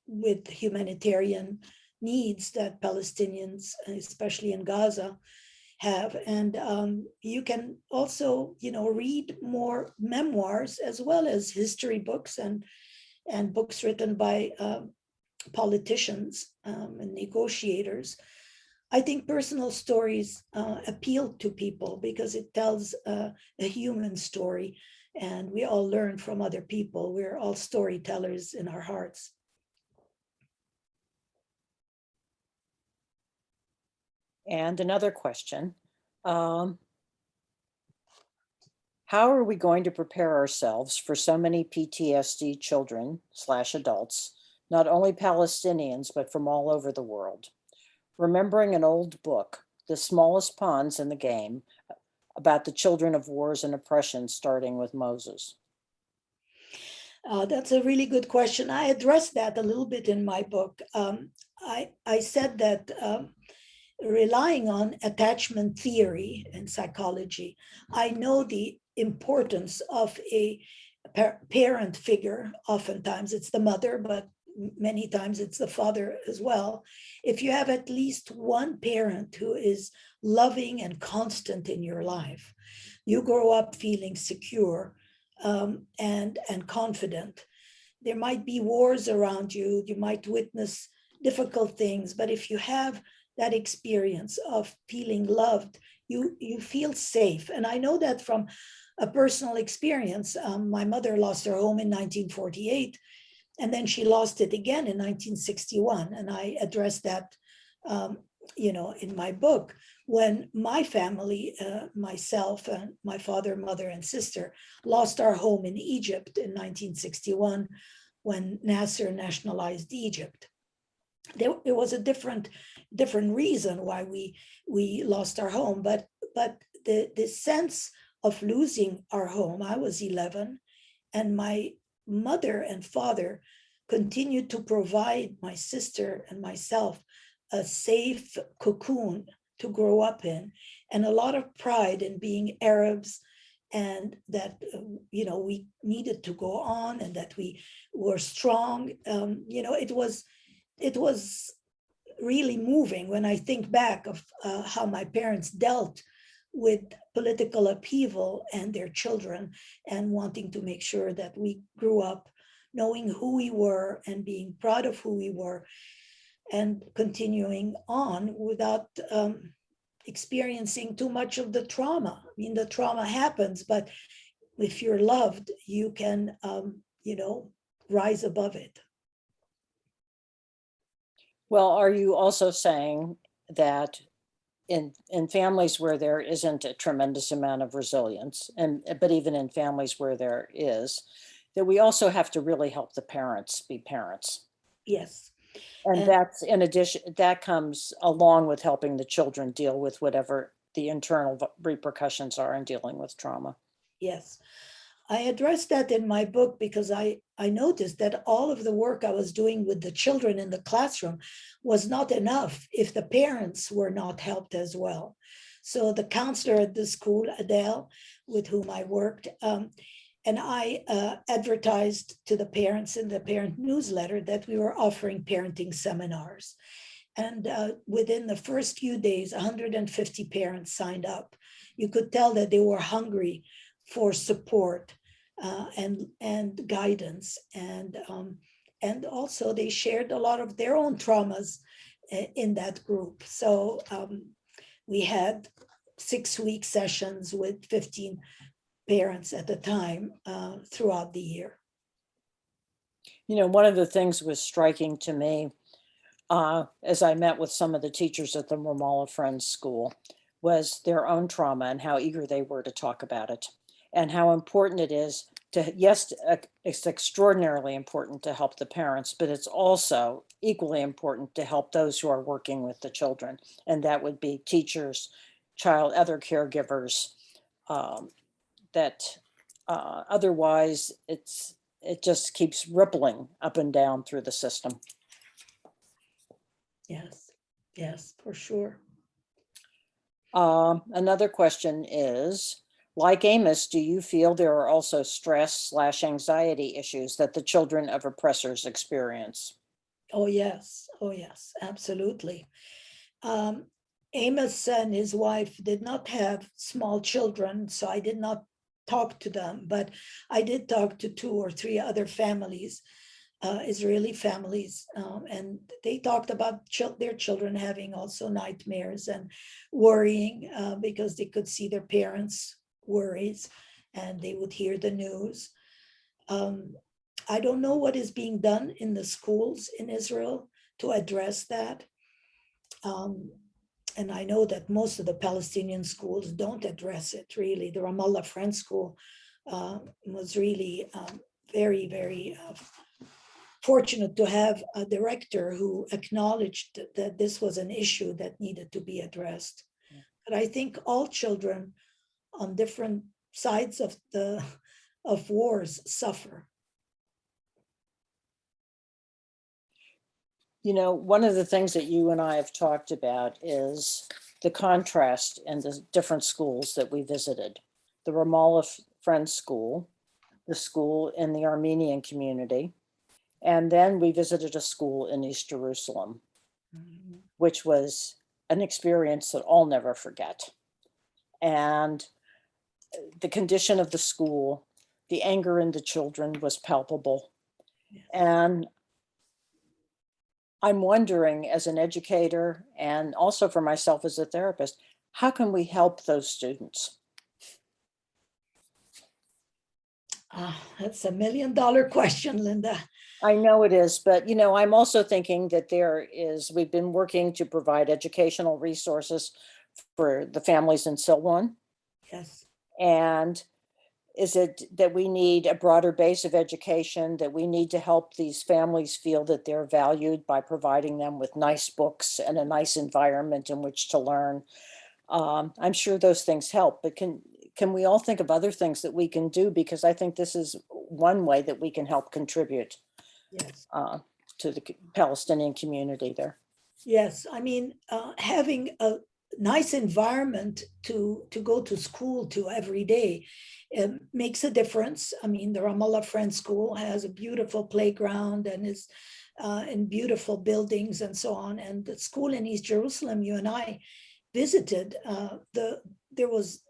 with humanitarian needs that Palestinians, especially in Gaza, have. And you can also, read more memoirs as well as history books and books written by politicians and negotiators. I think personal stories appeal to people because it tells a human story, and we all learn from other people. We're all storytellers in our hearts. And another question, how are we going to prepare ourselves for so many PTSD children/adults, not only Palestinians, but from all over the world? Remembering an old book, The Smallest Pawns in the Game, about the children of wars and oppression, starting with Moses. That's a really good question. I addressed that a little bit in my book. I said that relying on attachment theory in psychology, I know the importance of a parent figure. Oftentimes it's the mother, but many times it's the father as well. If you have at least one parent who is loving and constant in your life, you grow up feeling secure and confident. There might be wars around you, you might witness difficult things, but if you have that experience of feeling loved, you feel safe. And I know that from a personal experience. My mother lost her home in 1948, and then she lost it again in 1961. And I addressed that in my book, when my family, myself and my father, mother, and sister lost our home in Egypt in 1961, when Nasser nationalized Egypt. It was a different reason why we lost our home, but the sense of losing our home, I was 11, and my mother and father continued to provide my sister and myself a safe cocoon to grow up in, and a lot of pride in being Arabs, and that we needed to go on, and that we were strong. It was really moving when I think back of how my parents dealt with political upheaval and their children, and wanting to make sure that we grew up knowing who we were and being proud of who we were, and continuing on without experiencing too much of the trauma. I mean, the trauma happens, but if you're loved, you can, rise above it. Well, are you also saying that in families where there isn't a tremendous amount of resilience, but even in families where there is, that we also have to really help the parents be parents? Yes. And that's in addition, that comes along with helping the children deal with whatever the internal repercussions are in dealing with trauma. Yes. I addressed that in my book because I noticed that all of the work I was doing with the children in the classroom was not enough if the parents were not helped as well. So the counselor at the school, Adele, with whom I worked, and I advertised to the parents in the parent newsletter that we were offering parenting seminars. And within the first few days, 150 parents signed up. You could tell that they were hungry for support and guidance, and also they shared a lot of their own traumas in that group. So we had 6-week sessions with 15 parents at the time throughout the year. One of the things was striking to me as I met with some of the teachers at the Ramallah Friends School was their own trauma and how eager they were to talk about it, and how important it is to, yes, it's extraordinarily important to help the parents, but it's also equally important to help those who are working with the children. And that would be teachers, other caregivers, that otherwise it just keeps rippling up and down through the system. Yes, for sure. Another question is, like Amos, do you feel there are also stress/anxiety issues that the children of oppressors experience? Oh, yes, absolutely. Amos and his wife did not have small children, so I did not talk to them, but I did talk to 2 or 3 other families, Israeli families, and they talked about their children having also nightmares and worrying because they could see their parents' worries and they would hear the news. I don't know what is being done in the schools in Israel to address that. And I know that most of the Palestinian schools don't address it, really. The Ramallah Friends School was really very, very fortunate to have a director who acknowledged that this was an issue that needed to be addressed. But I think all children on different sides of wars suffer. One of the things that you and I have talked about is the contrast in the different schools that we visited. The Ramallah Friends School, the school in the Armenian community, and then we visited a school in East Jerusalem, which was an experience that I'll never forget. And the condition of the school, the anger in the children was palpable. Yes. And I'm wondering, as an educator and also for myself as a therapist, how can we help those students? That's $1 million question, Linda. I know it is, but I'm also thinking that we've been working to provide educational resources for the families in Silwan. Yes. And is it that we need a broader base of education, that we need to help these families feel that they're valued by providing them with nice books and a nice environment in which to learn? I'm sure those things help, but can we all think of other things that we can do? Because I think this is one way that we can help contribute Yes. to the Palestinian community there. Yes, I mean, having a nice environment to go to school to every day makes a difference. I mean, the Ramallah Friends School has a beautiful playground and is in beautiful buildings and so on. And the school in East Jerusalem, you and I visited, there was,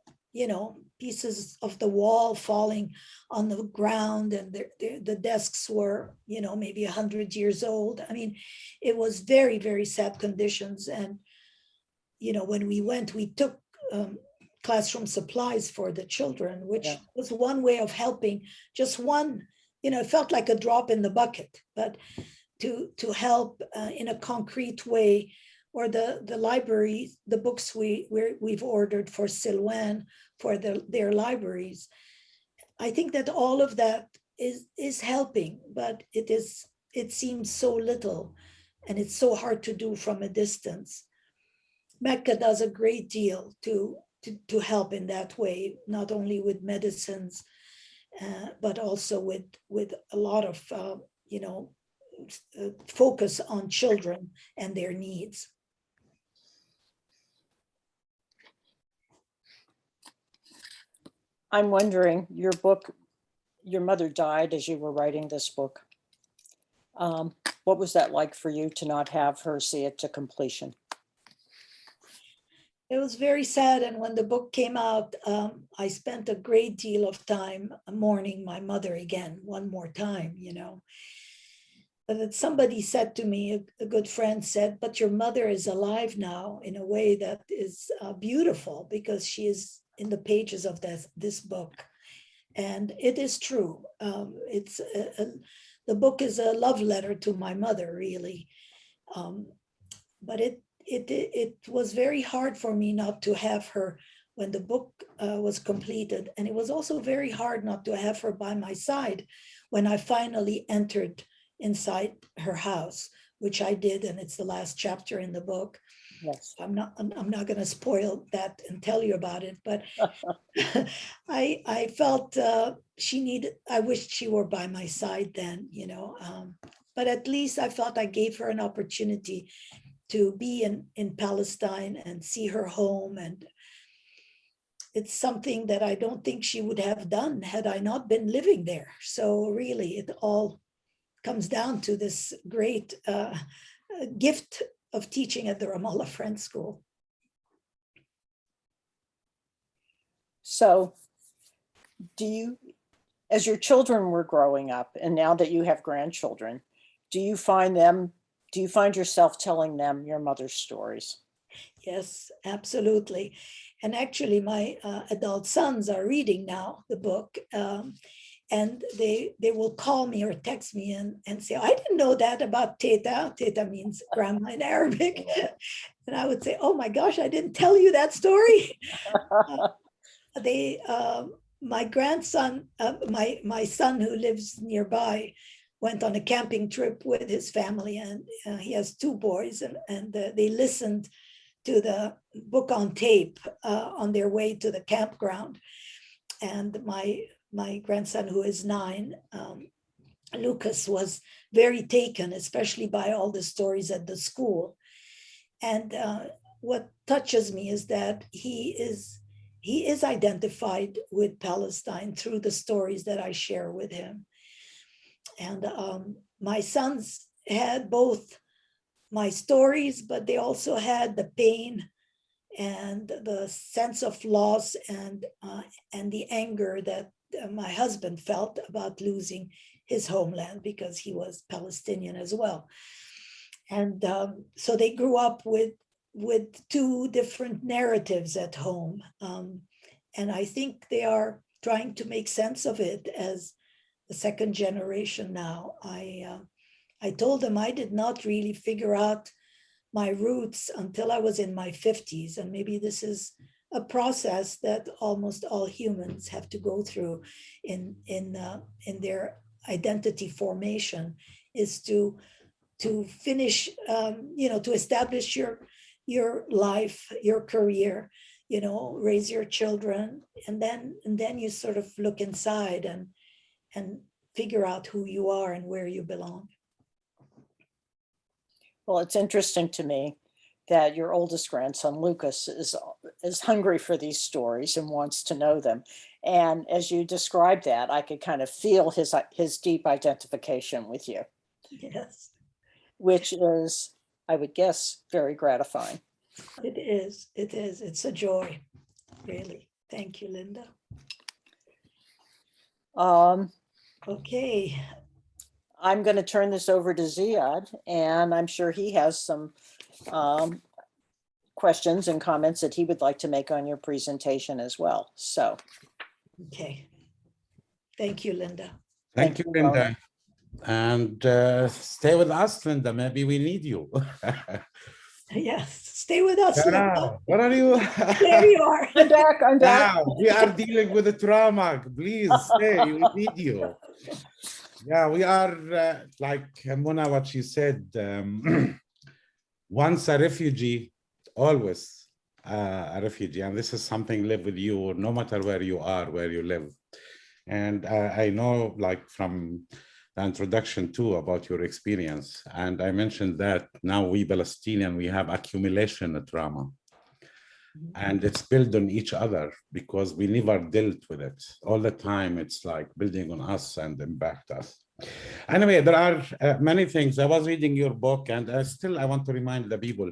pieces of the wall falling on the ground, and the desks were, maybe 100 years old. I mean, it was very, very sad conditions. And, when we went, we took classroom supplies for the children, which was one way of helping, just one, it felt like a drop in the bucket, but to help in a concrete way. Or the library, the books we've ordered for Silwan for their libraries. I think that all of that is helping, but it seems so little, and it's so hard to do from a distance. MECA does a great deal to help in that way, not only with medicines, but also with a lot of focus on children and their needs. I'm wondering, your mother died as you were writing this book. What was that like for you to not have her see it to completion? It was very sad. And when the book came out, I spent a great deal of time mourning my mother again, one more time, But somebody said to me, a good friend said, but your mother is alive now in a way that is beautiful, because she is in the pages of this book. And it is true. The book is a love letter to my mother, really. But it was very hard for me not to have her when the book was completed. And it was also very hard not to have her by my side when I finally entered inside her house, which I did, and it's the last chapter in the book. Yes. I'm not going to spoil that and tell you about it, but I felt I wished she were by my side then, but at least I felt I gave her an opportunity to be in Palestine and see her home. And it's something that I don't think she would have done had I not been living there. So really, it all comes down to this great gift of teaching at the Ramallah Friends School. So as your children were growing up, and now that you have grandchildren, do you find yourself telling them your mother's stories? Yes, absolutely. And actually, my adult sons are reading now the book, and they will call me or text me and say, I didn't know that about Teta. Teta means grandma in Arabic. And I would say, oh my gosh, I didn't tell you that story. My grandson, my son who lives nearby, went on a camping trip with his family, and he has 2 boys, and they listened to the book on tape on their way to the campground. And my grandson, who is 9, Lucas, was very taken, especially by all the stories at the school. And what touches me is that he is identified with Palestine through the stories that I share with him. And my sons had both my stories, but they also had the pain and the sense of loss and the anger that my husband felt about losing his homeland, because he was Palestinian as well. And so they grew up with 2 different narratives at home. And I think they are trying to make sense of it as the second generation now. I told them I did not really figure out my roots until I was in my 50s. And maybe this is a process that almost all humans have to go through in their identity formation, is to finish, to establish your life, your career, raise your children, and then you sort of look inside and figure out who you are and where you belong. Well, it's interesting to me that your oldest grandson, Lucas, is hungry for these stories and wants to know them. And as you described that, I could kind of feel his deep identification with you. Yes, Which is, I would guess, very gratifying. it is. It is. It's a joy, really. Thank you, Linda. Okay. I'm going to turn this over to Ziad, and I'm sure he has some questions and comments that he would like to make on your presentation as well. So. Okay. Thank you, Linda. Thank you, Linda. And stay with us, Linda. Maybe we need you. Yes, stay with us, Linda. What are you? There you are. I'm back. I'm back. Now, we are dealing with the trauma. Please stay. We need you. Yeah, we are like Mona, what she said. Once a refugee, always a refugee. And this is something live with you, no matter where you are, where you live. And I know, like from the introduction too, about your experience. And I mentioned that now we Palestinian, we have accumulation of trauma. And it's built on each other because we never dealt with it. All the time, it's like building on us and impact us. Anyway, there are many things. I was reading your book, and I want to remind the people,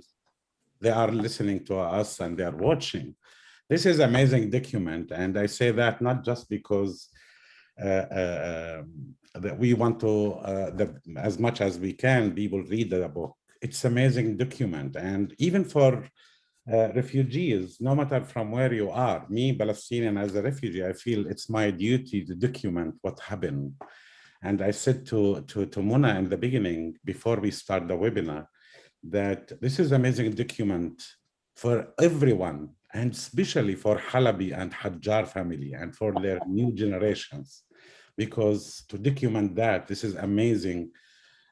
they are listening to us and they are watching. This is an amazing document. And I say that not just because that we want to, as much as we can, people read the book. It's an amazing document. And even for refugees, no matter from where you are, me, Palestinian, as a refugee, I feel it's my duty to document what happened. And I said to Mona in the beginning, before we start the webinar, that this is an amazing document for everyone, and especially for Halaby and Hajjar family and for their new generations, because to document that, this is amazing.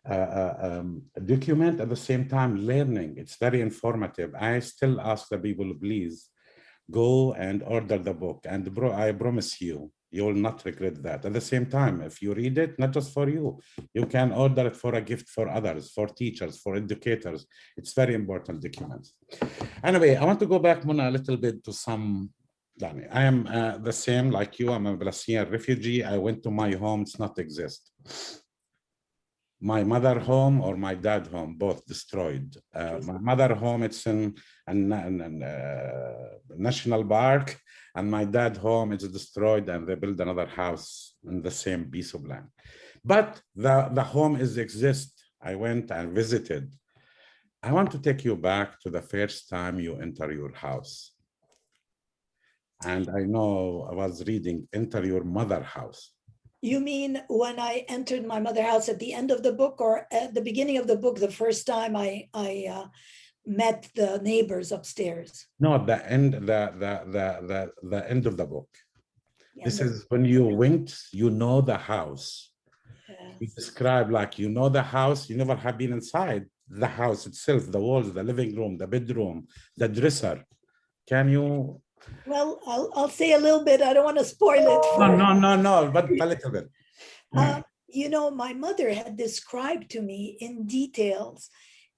Document at the same time learning. It's very informative. I still ask the people, please go and order the book, and I promise you, you will not regret that. At the same time, if you read it, not just for you, you can order it for a gift for others, for teachers, for educators. It's very important document. Anyway, I want to go back, Mona, a little bit to some. I am the same like you. I'm a Palestinian refugee. I went to my home. It's not exist. My mother home or my dad home, both destroyed. My mother home, it's in a national park, and my dad home is destroyed, and they build another house in the same piece of land. But the home exists. I went and visited. I want to take you back to the first time you enter your house. And I know I was reading, enter your mother house. You mean when I entered my mother house at the end of the book, or at the beginning of the book, the first time I met the neighbors upstairs? No, the end, the end of the book. This is when you went, you know the house. Yes. You describe like, you know the house, you never have been inside the house itself, the walls, the living room, the bedroom, the dresser. Can you? Well, I'll say a little bit. I don't want to spoil it. No, but a little bit. You know, my mother had described to me in details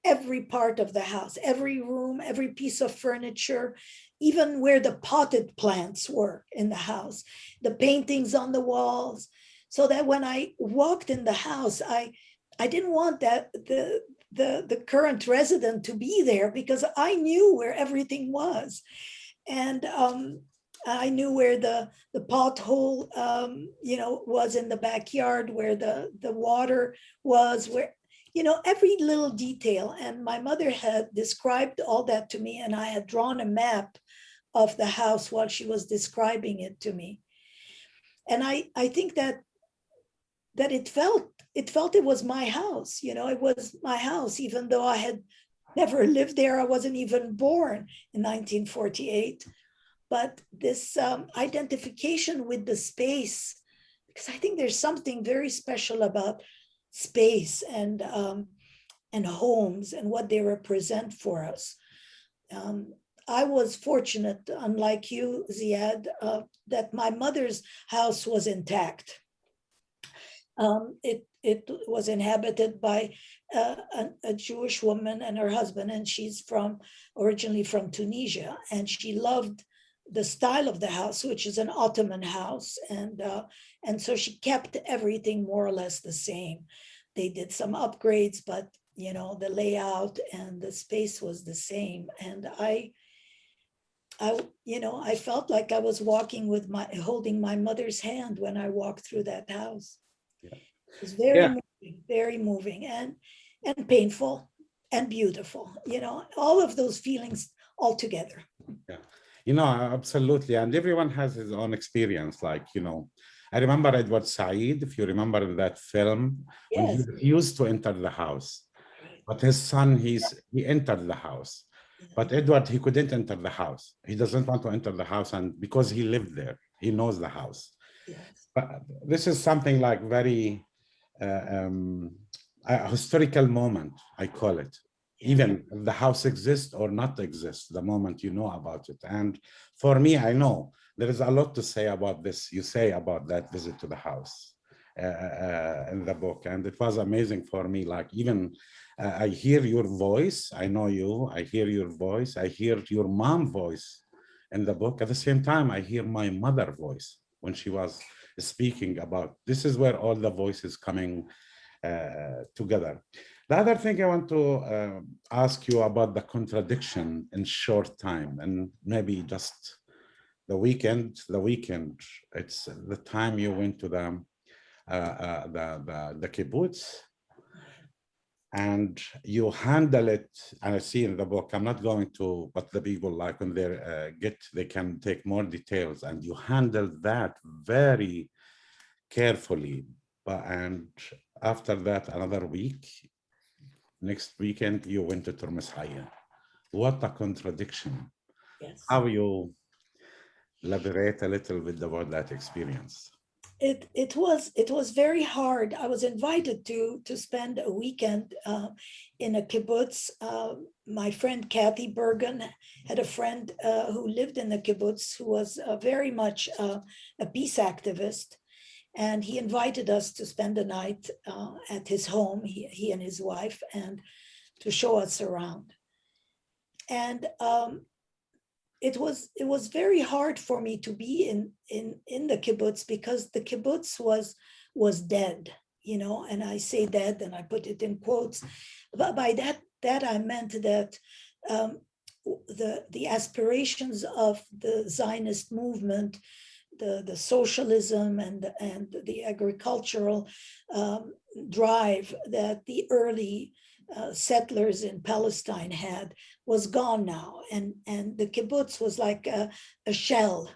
every part of the house, every room, every piece of furniture, even where the potted plants were in the house, the paintings on the walls, so that when I walked in the house, I didn't want that the current resident to be there, because I knew where everything was. And I knew where the pothole, was in the backyard, where the water was, where, every little detail. And my mother had described all that to me, and I had drawn a map of the house while she was describing it to me. And I think that it felt it was my house, it was my house, even though I had never lived there. I wasn't even born in 1948. But this identification with the space, because I think there's something very special about space and homes and what they represent for us. I was fortunate, unlike you, Ziad, that my mother's house was intact. It was inhabited by a Jewish woman and her husband, and she's originally from Tunisia, and she loved the style of the house, which is an Ottoman house, and so she kept everything more or less the same. They did some upgrades, but the layout and the space was the same. And I felt like I was holding my mother's hand when I walked through that house. Yeah. It was very moving and painful and beautiful, all of those feelings all together. Yeah, absolutely. And everyone has his own experience. Like, I remember Edward Said, if you remember that film, when he Yes. refused to enter the house, but his son, he entered the house. But Edward, he couldn't enter the house. He doesn't want to enter the house, and because he lived there, he knows the house. Yes. But this is something like very a historical moment, I call it. Even if the house exists or not exists, the moment you know about it. And for me, I know there is a lot to say about this. You say about that visit to the house in the book. And it was amazing for me. Like, even I hear your voice. I know you. I hear your voice. I hear your mom's voice in the book. At the same time, I hear my mother's voice when she was speaking about, this is where all the voices coming together. The other thing I want to ask you about the contradiction in short time, and maybe just the weekend, it's the time you went to the kibbutz, and you handle it, and I see in the book, I'm not going to, but the people, like when they can take more details, and you handle that very carefully. And after that, another week, next weekend, you went to Turmis Haya. What a contradiction. Yes. How you elaborate a little bit about that experience? It was very hard. I was invited to spend a weekend in a kibbutz. My friend Kathy Bergen had a friend who lived in the kibbutz who was very much a peace activist. And he invited us to spend a night at his home, he and his wife, and to show us around. And it was very hard for me to be in the kibbutz, because the kibbutz was dead, and I say dead and I put it in quotes. But by that I meant that the aspirations of the Zionist movement, the socialism and the agricultural drive that the early settlers in Palestine had was gone now, and the kibbutz was like a shell,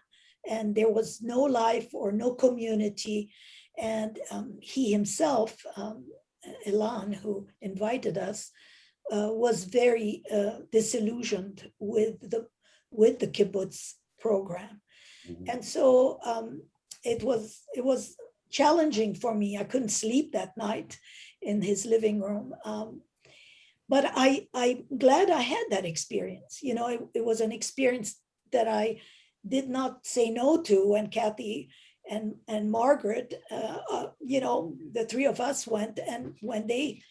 and there was no life or no community. And he himself, Ilan, who invited us, was very disillusioned with the kibbutz program. Mm-hmm. And so it was challenging for me. I couldn't sleep that night in his living room. But I'm glad I had that experience. It was an experience that I did not say no to when Kathy and Margaret, the three of us went. And when they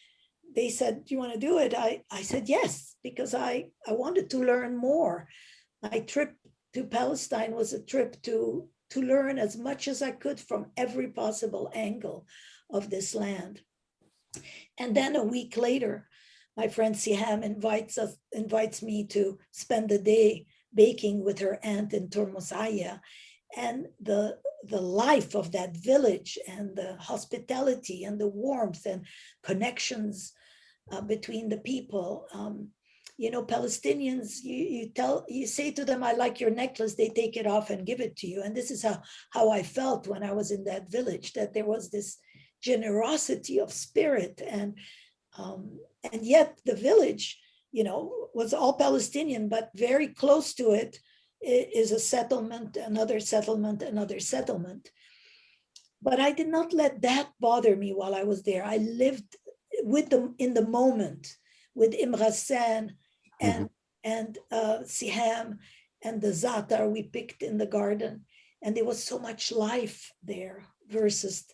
said, do you want to do it? I said yes, because I wanted to learn more. My trip to Palestine was a trip to learn as much as I could from every possible angle of this land. And then a week later, my friend Siham invites me to spend the day baking with her aunt in Turmis Haya. And the life of that village, and the hospitality and the warmth and connections between the people Palestinians, you say to them, I like your necklace, they take it off and give it to you. And this is how I felt when I was in that village, that there was this generosity of spirit. And yet the village, was all Palestinian, but very close to it is a settlement, another settlement, another settlement. But I did not let that bother me while I was there. I lived with them in the moment, with Imrasen and Siham and the Zatar we picked in the garden. And there was so much life there versus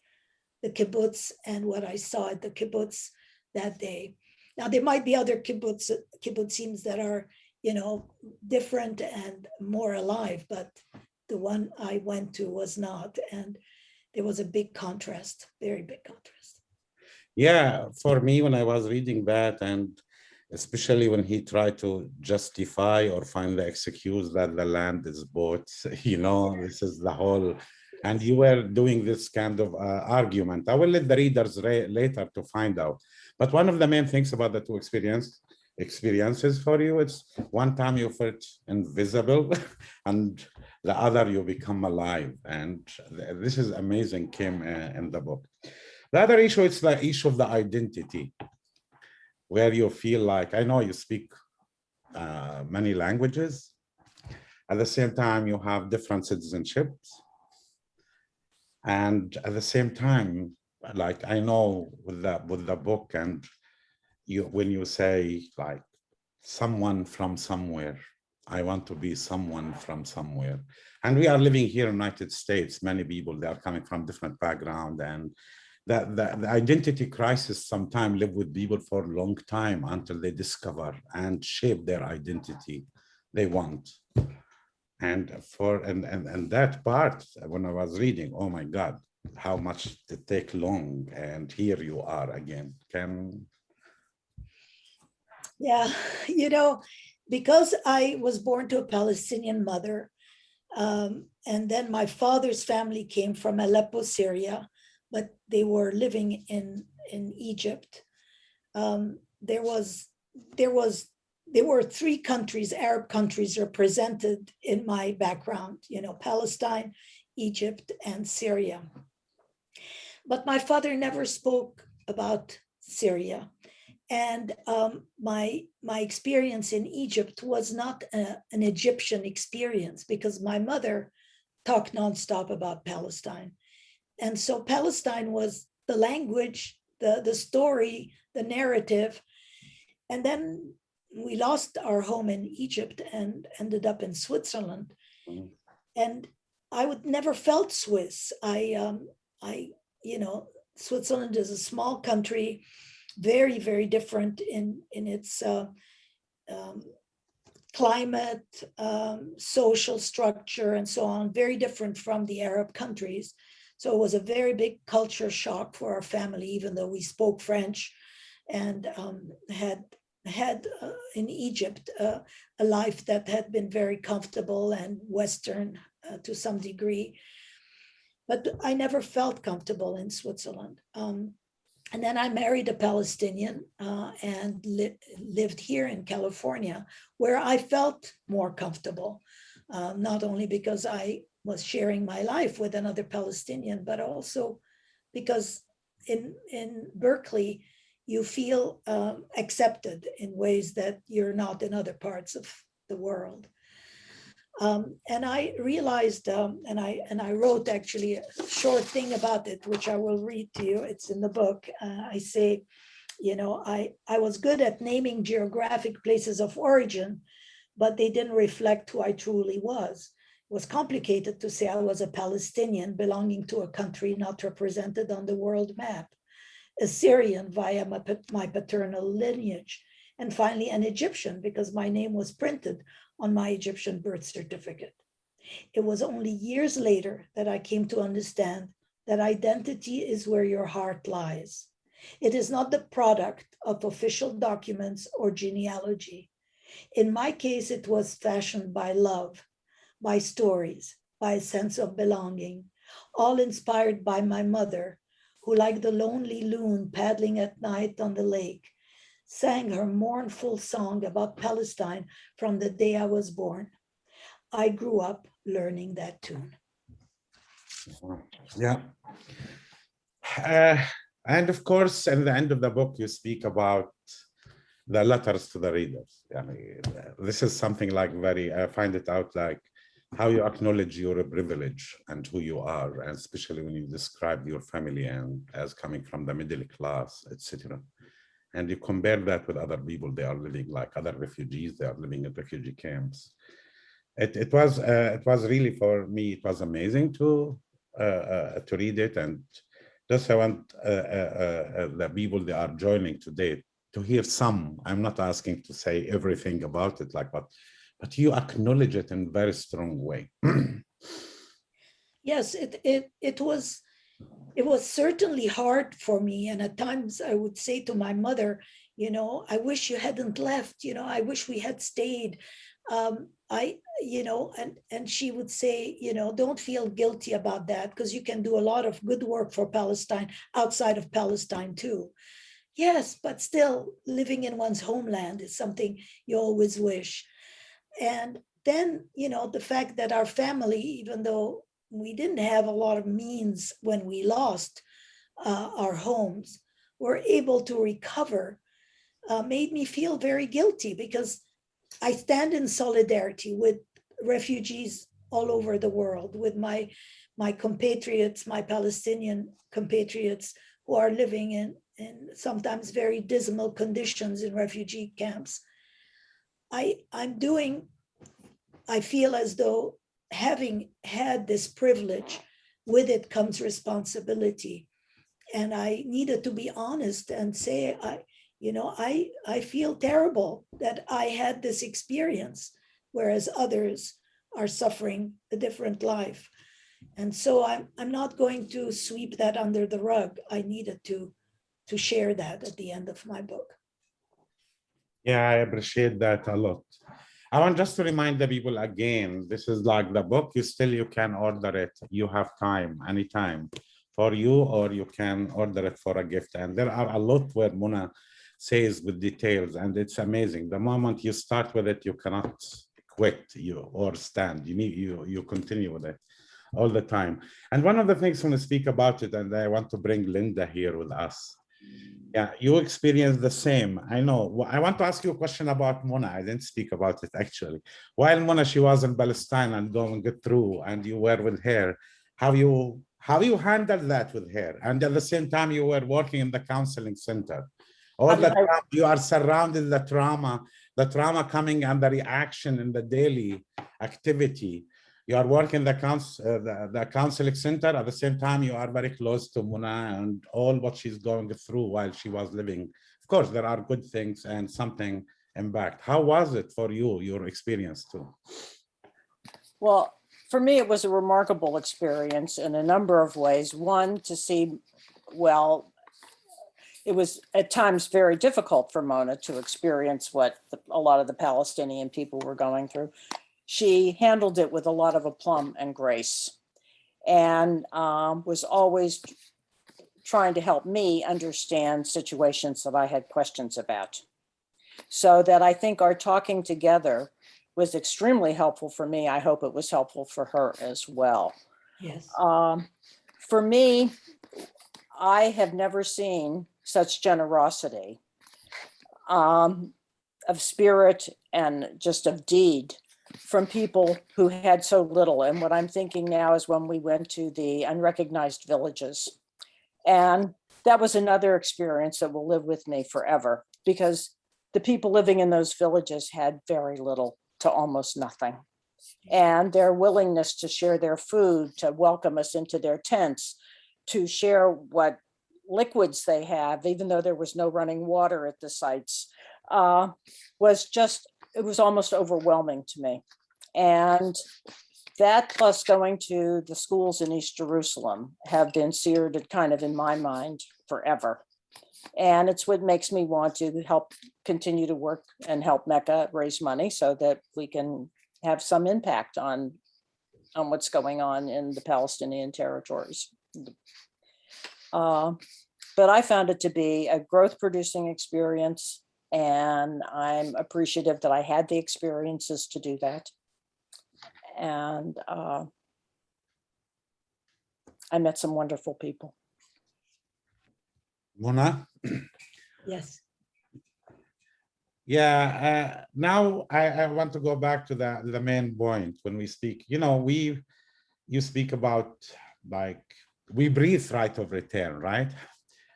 the kibbutz and what I saw at the kibbutz that day. Now, there might be other kibbutzim that are, different and more alive, but the one I went to was not. And there was a big contrast, very big contrast. Yeah, for me, when I was reading that, and especially when he tried to justify or find the excuse that the land is bought, this is the whole, and you were doing this kind of argument. I will let the readers later to find out. But one of the main things about the two experiences for you, it's one time you felt invisible and the other you become alive. And this is amazing, came in the book. The other issue, it's the issue of the identity, where you feel like, I know you speak many languages. At the same time, you have different citizenships. And at the same time, like I know with the book, and when you say like someone from somewhere, I want to be someone from somewhere. And we are living here in the United States, many people, they are coming from different background, and the identity crisis sometimes live with people for a long time until they discover and shape their identity they want. And that part, when I was reading, oh my God, how much it take long, and here you are again. Yeah, because I was born to a Palestinian mother, and then my father's family came from Aleppo, Syria, but they were living in Egypt. There were three countries, Arab countries, represented in my background, Palestine, Egypt, and Syria. But my father never spoke about Syria. And my experience in Egypt was not an Egyptian experience, because my mother talked nonstop about Palestine. And so Palestine was the language, the story, the narrative. And then we lost our home in Egypt and ended up in Switzerland. Mm-hmm. And I would never felt Swiss. Switzerland is a small country, very, very different in its climate, social structure, and so on, very different from the Arab countries. So it was a very big culture shock for our family, even though we spoke French and had in Egypt a life that had been very comfortable and Western to some degree. But I never felt comfortable in Switzerland. And then I married a Palestinian and lived here in California, where I felt more comfortable, not only because I was sharing my life with another Palestinian, but also because in Berkeley, you feel accepted in ways that you're not in other parts of the world. And I realized, and I wrote actually a short thing about it, which I will read to you. It's in the book. I say, I was good at naming geographic places of origin, but they didn't reflect who I truly was. It was complicated to say I was a Palestinian belonging to a country not represented on the world map, a Syrian via my paternal lineage, and finally an Egyptian because my name was printed on my Egyptian birth certificate. It was only years later that I came to understand that identity is where your heart lies. It is not the product of official documents or genealogy. In my case, it was fashioned by love, by stories, by a sense of belonging, all inspired by my mother, who, like the lonely loon paddling at night on the lake, sang her mournful song about Palestine from the day I was born. I grew up learning that tune. Yeah. Uh, and of course, in the end of the book, you speak about the letters to the readers. I mean, this is something like I find it out like how you acknowledge your privilege and who you are, and especially when you describe your family and as coming from the middle class, etc. And you compare that with other people, they are living like other refugees, they are living in refugee camps. It was really, for me, it was amazing to read it. And just I want the people that are joining today to hear some. I'm not asking to say everything about it, like, but you acknowledge it in a very strong way. Yes, it was certainly hard for me. And at times I would say to my mother, I wish you hadn't left, I wish we had stayed. And she would say, don't feel guilty about that, because you can do a lot of good work for Palestine outside of Palestine too. Yes, but still living in one's homeland is something you always wish. And then, the fact that our family, even though we didn't have a lot of means when we lost our homes, were able to recover, made me feel very guilty, because I stand in solidarity with refugees all over the world, with my compatriots, my Palestinian compatriots who are living in sometimes very dismal conditions in refugee camps. I feel as though, having had this privilege, with it comes responsibility. And I needed to be honest and say, I feel terrible that I had this experience, whereas others are suffering a different life. And so I'm not going to sweep that under the rug. I needed to share that at the end of my book. Yeah, I appreciate that a lot. I want just to remind the people again, this is like the book, you can order it. You have time, anytime, for you, or you can order it for a gift. And there are a lot where Mona says with details, and it's amazing. The moment you start with it, you cannot quit or stand. You continue with it all the time. And one of the things when I speak about it, and I want to bring Linda here with us. Yeah, you experience the same. I know. I want to ask you a question about Mona. I didn't speak about it actually. While Mona, she was in Palestine and going through, and you were with her, how you handled that with her? And at the same time, you were working in the counseling center. All the time you are surrounded the trauma coming and the reaction in the daily activity. You are working the counseling center. At the same time, you are very close to Mona and all what she's going through while she was living. Of course, there are good things and something impact. How was it for you, your experience too? Well, for me, it was a remarkable experience in a number of ways. One, to see, well, it was at times very difficult for Mona to experience what a lot of the Palestinian people were going through. She handled it with a lot of aplomb and grace, and was always trying to help me understand situations that I had questions about. So that I think our talking together was extremely helpful for me. I hope it was helpful for her as well. Yes. For me, I have never seen such generosity of spirit and just of deed from people who had so little. And what I'm thinking now is when we went to the unrecognized villages. And that was another experience that will live with me forever, because the people living in those villages had very little to almost nothing. And their willingness to share their food, to welcome us into their tents, to share what liquids they have, even though there was no running water at the sites, it was almost overwhelming to me. And that, plus going to the schools in East Jerusalem, have been seared kind of in my mind forever. And it's what makes me want to continue to work and help MECA raise money so that we can have some impact on what's going on in the Palestinian territories. But I found it to be a growth producing experience, And I'm appreciative that I had the experiences to do that. And I met some wonderful people. Mona? Yes. Yeah, now I want to go back to the main point when we speak. You know, you speak about, like, we breathe right of return, right?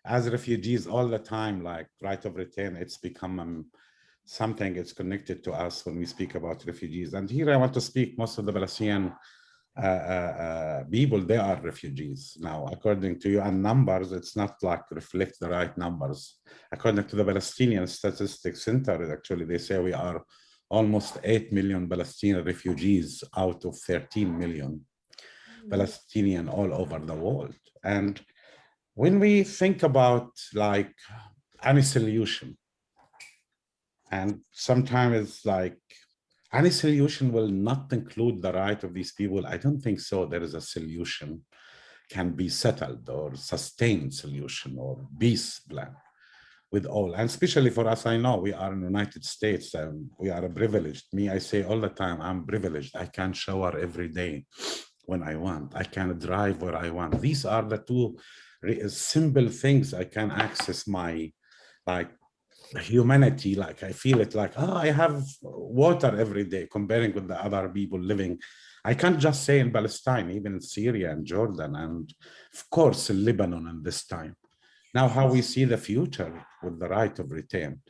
As refugees all the time, like right of return, it's become something it's connected to us when we speak about refugees. And here I want to speak, most of the Palestinian people, they are refugees now, according to you, and numbers, it's not like reflect the right numbers. According to the Palestinian Statistics Center, actually, they say we are almost 8 million Palestinian refugees out of 13 million Palestinian all over the world. And when we think about like any solution, and sometimes it's like any solution will not include the right of these people. I don't think so. There is a solution can be settled or sustained solution or peace plan with all. And especially for us, I know we are in the United States and we are privileged. Me, I say all the time, I'm privileged. I can shower every day when I want. I can drive where I want. These are the two simple things. I can access my, like, humanity. Like, I feel it like, oh, I have water every day comparing with the other people living. I can't just say in Palestine, even in Syria and Jordan, and of course in Lebanon in this time. Now, how we see the future with the right of return.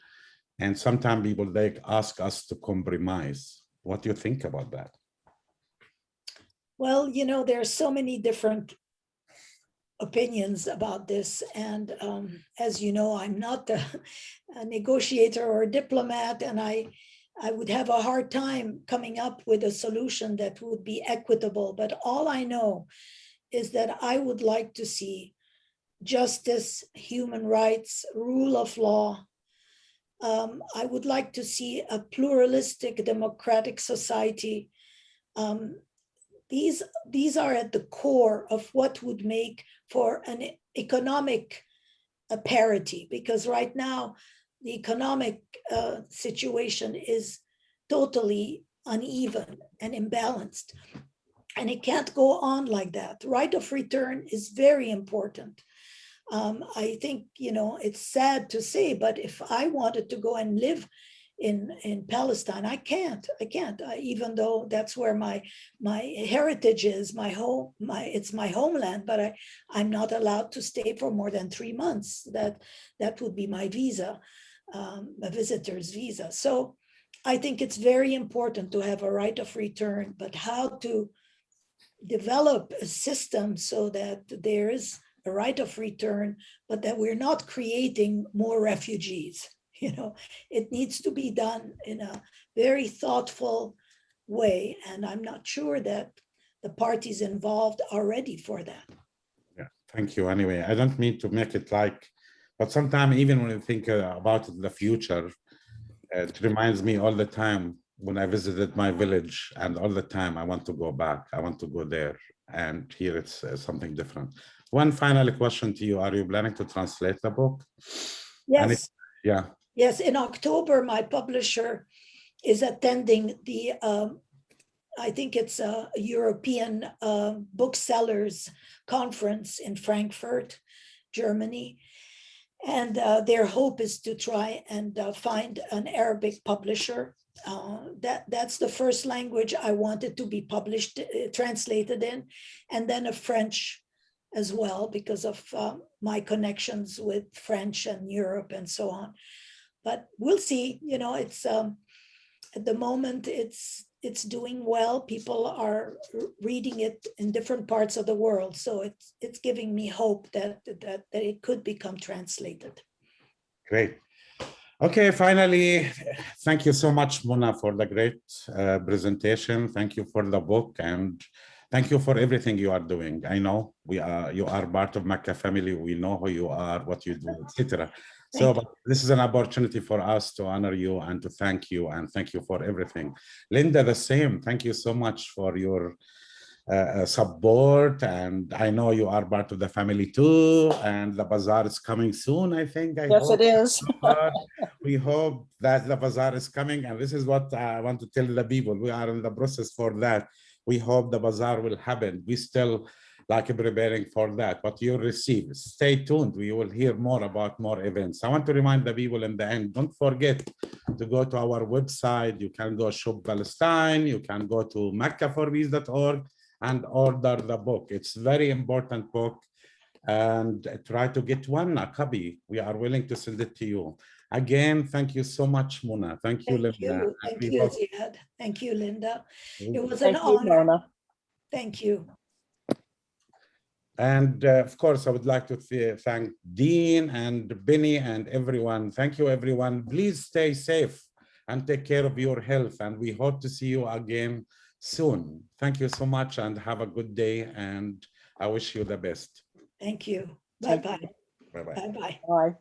And sometimes people, they ask us to compromise. What do you think about that? Well, you know, there are so many different opinions about this. And as you know, I'm not a negotiator or a diplomat, and I would have a hard time coming up with a solution that would be equitable. But all I know is that I would like to see justice, human rights, rule of law. I would like to see a pluralistic, democratic society. These are at the core of what would make for an economic parity, because right now the economic situation is totally uneven and imbalanced, and it can't go on like that. Right of return is very important. I think, you know, it's sad to say, but if I wanted to go and live in Palestine, I can't. Even though that's where my heritage is, my home, it's my homeland, but I'm not allowed to stay for more than 3 months. That would be my visa, a visitor's visa. So I think it's very important to have a right of return, but how to develop a system so that there is a right of return, but that we're not creating more refugees. You know, it needs to be done in a very thoughtful way. And I'm not sure that the parties involved are ready for that. Yeah, thank you. Anyway, I don't mean to make it like, but sometimes even when you think about the future, it reminds me all the time when I visited my village, and all the time I want to go back. I want to go there. And here it's something different. One final question to you. Are you planning to translate the book? Yes. Yeah. Yes, in October, my publisher is attending the, I think it's a European booksellers conference in Frankfurt, Germany. And their hope is to try and find an Arabic publisher. That's the first language I wanted to be published, translated in, and then a French as well, because of my connections with French and Europe and so on. But we'll see. You know, it's at the moment it's doing well. People are reading it in different parts of the world, so it's giving me hope that it could become translated. Great. Okay, finally, thank you so much, Mona, for the great presentation. Thank you for the book, and thank you for everything you are doing. I know you are part of MECA family. We know who you are, what you do, etc. So this is an opportunity for us to honor you and to thank you, and thank you for everything. Linda, the same. Thank you so much for your support. And I know you are part of the family too. And the bazaar is coming soon, I think. Yes, it is. We hope that the bazaar is coming. And this is what I want to tell the people. We are in the process for that. We hope the bazaar will happen. We still preparing for that, but you'll receive. Stay tuned. We will hear more about more events. I want to remind the people in the end, don't forget to go to our website. You can go shop Palestine. You can go to MECA4peace.org and order the book. It's very important book, and try to get a copy. We are willing to send it to you. Again, thank you so much, Mona. Thank you, Linda. Thank you, Ziad. Thank you, Linda. It was an Thank you, honor. Mona. Thank you. And of course, I would like to thank Dean and Benny and everyone. Thank you, everyone. Please stay safe and take care of your health. And we hope to see you again soon. Thank you so much and have a good day. And I wish you the best. Thank you. Bye-bye. Bye-bye. Bye-bye. Bye.